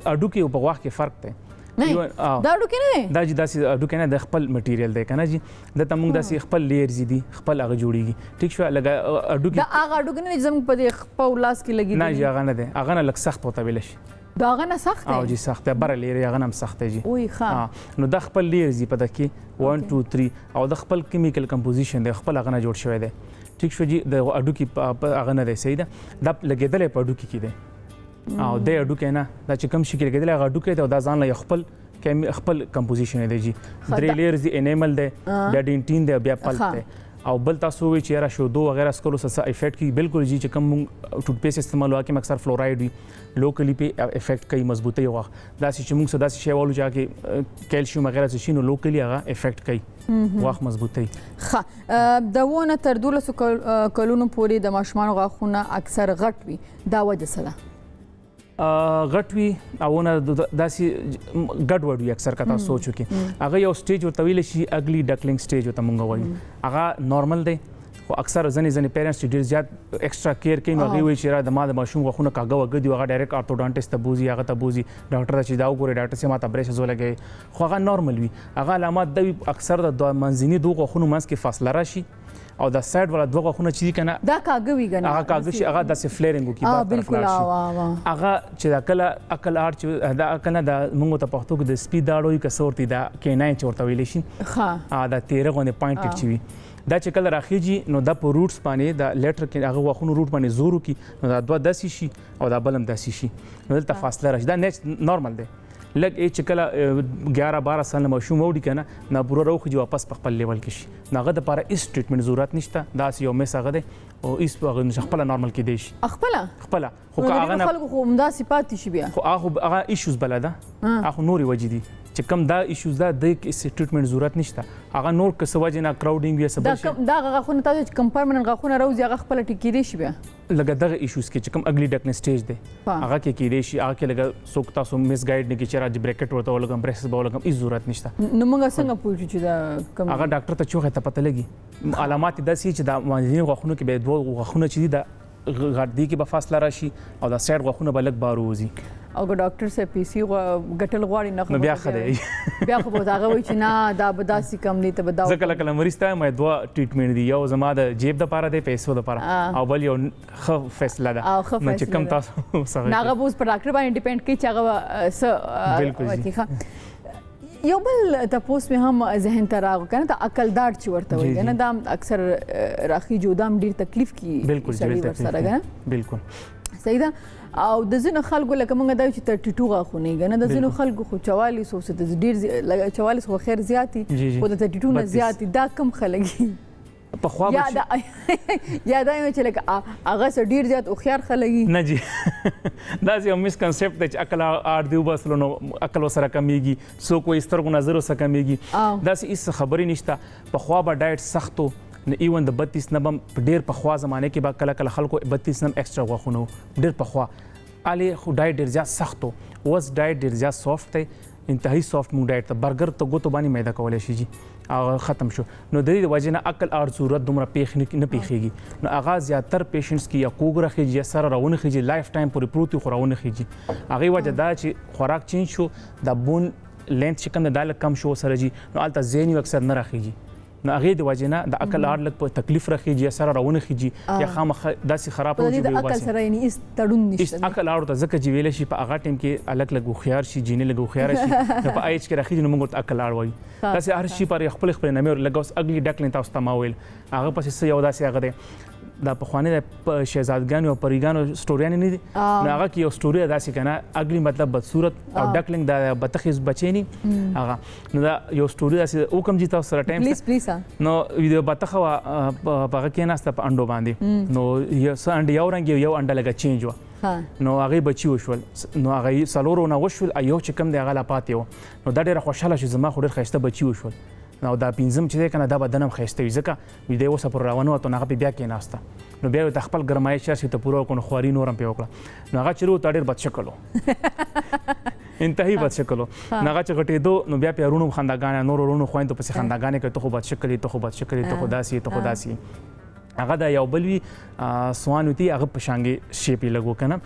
هډوکي او په غاښ کې فرق دی دا ډوکې نه دی دا چې داسې ډوکې نه د خپل مټیریل دی که نه جي دلته موږ داسې خپل لیرز دي خپل هغه جوړېږي ټیک شوه لږه هډوکي دا هغه هډوکې نه دی چې زموږ په دې خپل لاس کې لګېدلي نه جي هغه نه دی هغه نه لږ سخت ورته ویلی شي دا هغه نه سخت دی او جي سخت دی بره لیرې هغه نه هم سخت دی جي اوی ښه نو دا خپل لیرز دي په دغه کې 1 2 3 او د خپل کیمیکل کمپوزیشن دی خپل هغه نه جوړ شوی دی ټیک شو جي د هډوکي هغه نه دی صحیح ده دا لګېدلی په هډوکي کې دی او دی هډوکی نه دا چې کوم شي کې لګېدلی هغه هډوکی دی او دا ځان له خپل کمپوزیشن دی جی درې لیرز دی انیمل دی بیا ډینټین دی بیا پلپ دی او بل تاسو وی چې را شودو وغیرہ سکلو څه افیکټ کی بالکل جی چې کوم ټوټ پیسټ استعمال وکړي اکثر فلورایډ وي لوکلی په افیکټ کوي مضبوطی وغه دا چې موږ صدا شي والو چې کیلشیم وغیرہ څه شي نو لوکلی هغه افیکټ کوي واخ مضبوطی ښه د ونه تر 12 کلونو پورې د ماشومان غاښونه اکثر غټ وي دا وجه څه ده غټ وي او نه داسې ګډ وډ وي اکثر کته سوچ وکړي هغه یو سټیج ورته ویل شي اګلی ډکلینګ سټیج ورته مونږ وایو هغه نارمل دی خو اکثر ځینې پیرنټس چې ډېر زیات ایکسټرا کیر کوي نو هغوی وایي چې د ما د ماشوم غاښونه کاږه وږه دي هغه ډایرکټ آرتوډانټسټ ته بوځي هغه ته بوځي ډاکټر ته چې دا وګوري ډاکټر صاحب ماته بریسز ولګوي خو هغه نارمل وي هغه علامات دا وي اکثر د منځني دوه غاښونو منځ کې فاصله راشي او د سایډ والا دوه غاښونه چې دي کنه دا کاږه وي کنه هغه کاږه شي هغه داسې فلیرینګ وکړي بالکل هغه چې د عقل آر چې دا عقل نه د موږ ته پښتو کې د سپی داړو یو کسورتي دا کیناین چې ورته ویل شي ها دا 13 غونډه پوینټ چي وي دا چې کله راخیږي نو د په روټس باندې د لیټر کې هغه غاښونو روټ باندې زور وکړي نو دا دوه داسې شي او دا بلم داسې شي نو دلته فاصله راشي دا نارمل دی لږ چې کله 11-12 سال ماشوم وړي کنه نه پوره راوخي واپس په خپل لیول کې شي هغه د لپاره هیڅ ټریټمنټ ضرورت نشته دا یو میس هغه دی او هیڅ هغه خپل نارمل کې دی شي خپل خو هغه نه خلکو خو همدا صفات شي بیا خو هغه ایشوز بل ده هغه نوري وجې دي چې کوم دا ایشوز ده د ټریټمنټ ضرورت نشته هغه نور څه وجې نه کراودینګ یا سبب شي دا غاښونه تاسو چې کوم پرمننت غاښونه راوځي هغه خپل ټیکې دي شي بیا لکه دغه ایشوز کې چې کوم اګلی ډکنس سټیج دی هغه کې کېدای شي هغه کې لکه څوک تاسو مس ګایډ نه کې چې راځي بریکټ ورته ولګم پریسز به ولګم هیڅ ضرورت نشته نو موږ څنګه پوښتو چې دا کوم هغه ډاکټر ته چوغه ته پته لګي علامات داسې چې دا منځني غاښونو کې به دوه غاښونه چې دي دا غړدي کې به فاصله راشي او دا سایډ غاښونه به لږ بار وځي او ډاکټر صاحب پی سی ګټل غواړي نه خو بیا خدای بیا خو دا وایي چې نه دا به داسې کم دي ته به دا ځکه کله مریض ته مې دوه ټریټمنټ دی یو زما د جیب د پاره دی پیسو د پاره او بل یو ښه فیصله ده نو چې کم تاسو سره نه غوښ پر ډاکټر باندې ډیپند کوي چې هغه څه بالکل یو بل تاسو مې هم ذهن ته راغو کنه ته عقل دار چې ورته وایي کنه دا اکثر راخي جودام ډیر تکلیف کی بالکل سره بالکل صحیح ده او د ځینو خلکو لکه موږ دا چې 32 غاښونه کنه د ځینو خلکو خو 44 او د ډیر 44 خو خیر زیاتی او د 32 نه زیاتی دا کم خلګي په خوا یا دا چې لکه هغه سره ډیر زیات او خيار خلګي نه جی دا یو مس کنسپټ دی چې عقل اړ دی وبسلو نو عقل وسره کمیږي سو کوئی سترګو نظر وسره کمیږي دا هیڅ خبرې نشته په خوا به ډایټ سختو نه ایون د 32 نبم ډیر په خوا زمانه کې با کله کله خلکو 32 نم ایکسترا غوښونه ډیر په خوا علي خو ډایټ ډیر زیات سختو وس ډایټ ډیر زیات سافت دی انتهایی سافت مو ډایټ ته برګر ته ګوتو باندې میده کولای شي جی هغه ختم شو نو د دې وجه نه عقل اړ ضرورت دومره پیښ نه پیښیږي نو هغه زیاتر پیشنټس کې یا کوګ راخیږي یا سره راونه خيږي لایف ټایم پورې پروتي خوراونه خيږي هغه وجه دا چې خوراک چینج شو د بون لینث چې کوم د کم شو سره جی نو الته زینی اکثر نه راخیږي نو هغه د وجنه د عقل اړ لګ په تکلیف راخیږي سره راونه خيږي یا خامخ داسې خراب په وځي دې د عقل سره یې هیڅ تړون نشته عقل اړ ته ځکه چې ویل شي په هغه ټیم کې الګ لګ خيار شي جینې لګ خيار شي نو په ایج کې راخیږي نو موږ ته عقل اړ وایي داسې هر شي پر خپل خپل نامه لګوس اګلی ډکلین تاسو ته ما ویل هغه پسې یو داسې هغه دی دا په خوانه د شهزادګانو او پریګانو سټوریان نه دي نو هغه کې یو سټوري داسې کنه اګلی مطلب بدصورت او ډکلینګ د بتخیز بچینی هغه نو دا یو سټوري داسې او کوم چې تاسو سره ټایم پلیز نو ویډیو بتخه په هغه کې ناسته په انډو باندې نو یو ساند یو رنګ یو انډه لګه چینج و نو هغه بچي وشول نو هغه سالورونه وشول ایو چې کم دی هغه لا پاتې و نو دا ډیره خوشاله شو زما خو ډیر خسته بچي وشول نو دا پینځم چې کنه دا بدنم خسته وي ځکه ویډیو اوس پر روانو ته هغه بیا کې ناسته نو بیا د خپل ګرمایش شي ته پوره کو خواري نورم په وکړه نو هغه چیرو ته ډیر بد شکلو انتهایی بد شکلو نو هغه چې غټېدو نو بیا پیرونو خنداګانې نور ورونو خويندو پسې خنداګانې کوي ته خو بد شکلې ته خو بد شکلې ته خو داسي ته خو داسي هغه د یو بل وی سوانوتی هغه پشانګي شیپی لګو کنه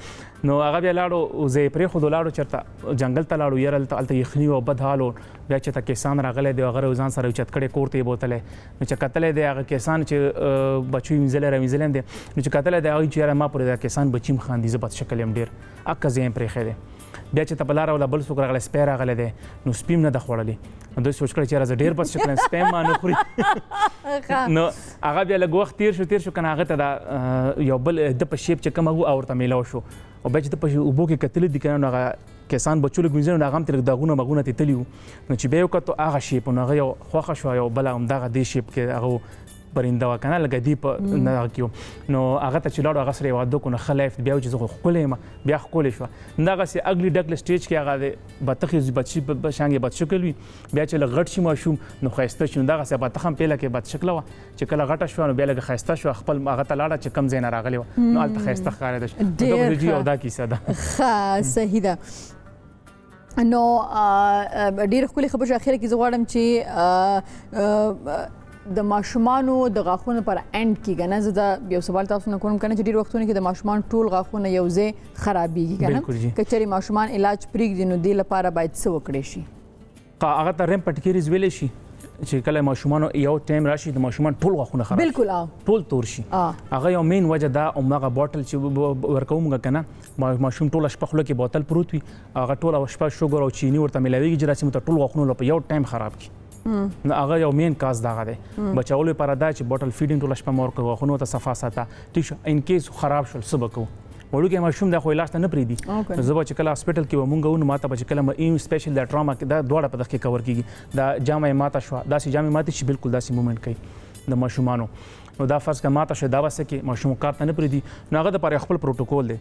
نو هغه بیا لاړو زه پرې خو لاړو چرته جنگل ته لاړو يرل ته یخنی او بد حالو بیا چې تا کسان راغله دی هغه ځان سره چت کړي کوړته بوتله نو چې قتل دی هغه کسان چې بچو وینځل راوینځل دي نو چې قتل دی هغه چې ما پرې دا کسان بچیم خاندي زبط شکل هم ډیر اکه زم پرې خېده بیا چې تبلار ولا بل څوک راغله سپیر راغله دی نو سپیم نه د خوړلې نو دوی سوچ کړی چې راز ډیر بس شکل سپیم ما نه خوري نو هغه بیا لږ وخت تیر شو کنه هغه ته دا یو بل د په شیپ چې کوم هغه اورته میلاو شو او بیا چې په وبو کې کتل دي کنه هغه کسان بچو له ګوینځنو هغه هم تر دغونه مغونه ته تلیو نو چې به یو کته هغه شیپ نو هغه یو خوخه شو یو بل هم دغه دی شیپ کې هغه پرنده وکنه لګ دی په نه کیو نو هغه ته چې لاړو هغه سره واده کو نه خلیف بیا چې زه خولې ما بیا خولې شو دغه سي اګلی ډکل سټیج کې هغه بتخي بچي بشانګي بد شکل وي بیا چې لغټ شي ماشوم نو خيسته شو دغه سي بتخم پیله کې بد شکل و چې کله غټه شو نو بیا لګ خيسته شو خپل هغه ته لاړه چې کم زین راغلی نو الته خيسته خاره ده دغه دی او دا کیسه ده ښه صحیح ده نو ډیر خولي خبر اخر کې زغړم چې د ماشومانو د غاښونو پر اند کې کنه زه دا یو سوال تاسو نه کوم کنه چې ډیر وختونه کې د ماشومان ټول غاښونه یو ځای خرابېږي کنه کچري ماشومان علاج پرېږدي نو د لپاره باید څه وکړي شي هغه ته رم پټکیریز ویلې شي چې کله ماشومان یو ټایم راشي د ماشومان ټول غاښونه خراب بالکل ټول تور شي هغه یو مین وجه دا اومغه بوتل چې ورکومګه کنه ماشوم ټول شپه خلک بوتل پروت وي هغه ټول شپه شوګر او چینی ورته ملاويږي چې راسي مت ټول غاښونه په یو ټایم خراب کی نو هغه یو مین کاز دا غده بچاولو پر ادا چې بوتل فیډینګ ټول شپه مور کوي غاښونه ته صفا ساته ټیک شو ان کیس خراب شول سبکو وړو کې ماشوم د خو علاج ته نه پریدي زه به چې کله هسپټل کې ومونږ ونه ماته به چې کله ایم سپیشل د ټراما کې دا دوړه په دغه کور کیږي دا جامه ماته شو دا سي جامه ماته شي بالکل دا سي مومنت کوي د ماشومانو نو دا فرض کما ته دا وسه کې ماشوم کارت نه پریدي نو هغه د پر خپل پروتوکول دی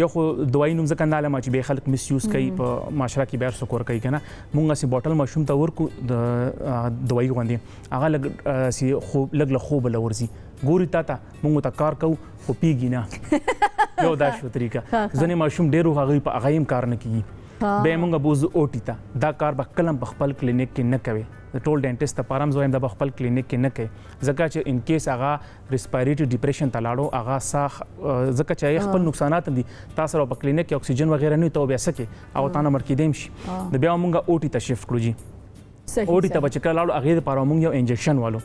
یو خو دوايي نوم ځکه نه لمه چې به خلک مس یوز کوي په معاشره کې بیر سکور کوي کنه مونږه سي بوتل ماشوم ته ورکو د دوايي غوندي هغه لګ سي خو لګ له خوب لورزي ګوري تا مونږ ته کار کو خو پیږي نه یو دا شو طریقه ځنه ماشوم ډیرو هغه په هغه کار نه کوي به مونږ بوز اوټی تا دا کار به کلم په خپل کلینیک کې نه کوي د ټول ډینټیست ته پارم زویم د خپل کلینیک کې نه کوي ځکه چې ان کیس هغه ریسپایریټری ډیپریشن ته لاړو هغه ساخ ځکه چې خپل نقصانات دي تاسو په کلینیک کې اکسیجن وغیرہ نه ته بیا سکے او تاسو مر کې دیم شي د بیا مونږه اوټی ته شفت کړو جی اوټی ته بچ کړه لاړو هغه لپاره مونږ یو انجکشن والو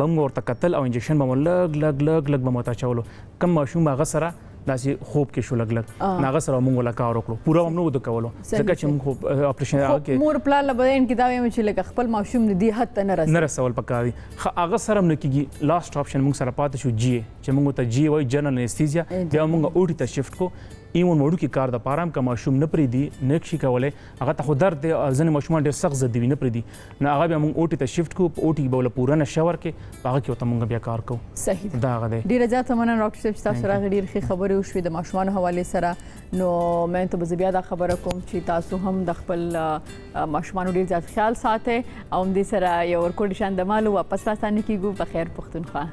بم ورته قتل او انجکشن به لګ به متا چولو کم ماشوم هغه سره داسې خوب کې شو لګ ناغه سره مونږ ولا کار وکړو پورا موږ د کولو ځکه چې موږ اپریشن هغه کې مور پلان لبدین کې دا ویم چې لکه خپل ماشوم دې حد ته نه رسول پکاري هغه سره نه کیږي لاست اپشن موږ سره پاتې شو جی چې موږ ته جی وای جنرال انستیزیا بیا موږ اوټی ته شفت کو ایمون وړو کې کار د پارام کا ماشوم نه پریدي نکشي کولای هغه ته خو درد ځنه ماشومان ډېر سخت زدي نه پریدي نه هغه بیا موږ اوټی ته شفت کو اوټی به ول پورا نه شاور کې هغه کې ته موږ بیا کار کو صحیح دا غده ډیره زیاته مننه ډاکټر صاحب تاسو راغلي ډیر ښه خبرې وشوي د ماشومان حواله سره نو مې ته بیا دا خبره کوم چې تاسو هم د خپل ماشومان ډیر زیات خیال ساتئ او دې سره یو ورکو نشان د مالو واپس راستانه کیږي په خیر پختونخوا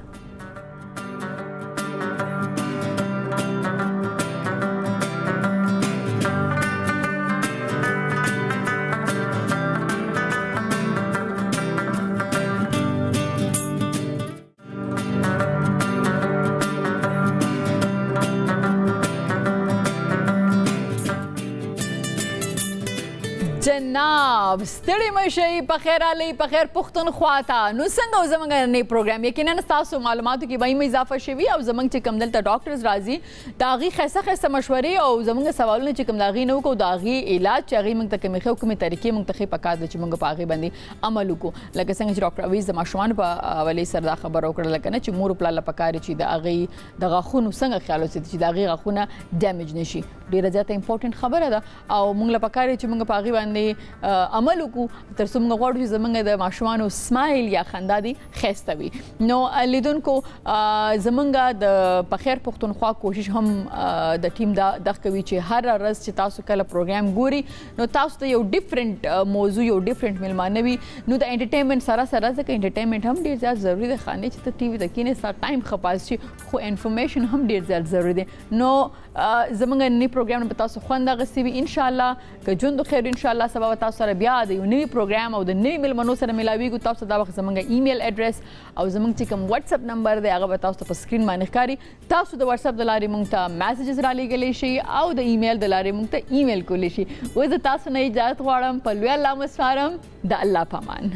جناب ستړي مشي په خیر علي په خیر پښتونخوا ته نو څنګه زموږ نړۍ پروګرام یقینا تاسو معلوماتو کې به اضافه شوي او زموږ چې کوم دلته ډاکټرز راځي دا غي خاصه مشورې او زموږ سوالونه چې کوم دا غي نو کو دا غي علاج چې غي موږ ته کومې خو کومې طریقې موږ ته پکار دي چې موږ په هغه باندې عمل وکړو لکه څنګه چې ډاکټر اویز د ماشومان په حواله سره دا خبر وکړه لکه نه چې مور په لاله پکاري چې دا غي د غاخونو څنګه خیال وساتي چې دا غي غاخونه ډیمیج نشي ډیره زیاته امپورټنت خبره ده او موږ له پکاري چې موږ په هغه باندې عمل وکړو تر څو موږ غواړو چې زموږ د ماشومانو سمایل یا خندا دي خسته وي نو لیدونکو زموږ د پخیر پښتونخوا کوشش هم د ټیم دا د کوي چې هر ورځ چې تاسو کله پروګرام ګوري نو تاسو ته یو ډیفرنٹ موضوع یو ډیفرنٹ ملمانوي نو د انټرټینمنت سره ځکه انټرټینمنت هم ډیر زیات ضروری دی خانه چې ته ټي وي د کینې سره ټایم خپاس شي خو انفارمیشن هم ډیر زیات ضروری دی نو زموږ نړۍ پروګرام په تاسو خوند غسي وي ان شاء الله که ژوند خیر ان شاء الله سبا تاسو سره بیا د یو نوي پروګرام او د نوي ملمنو سره ملاويږو تاسو دا وخت زموږ ایمیل اډرس او زموږ چې کوم واتس اپ نمبر دی هغه تاسو ته په سکرین باندې ښکاري تاسو د واتس اپ د لارې مونږ ته میسجز را لېږلی شي او د ایمیل د لارې مونږ ته ایمیل کولی شي زه تاسو نه اجازه غواړم په لوی الله مسپارم د الله پامان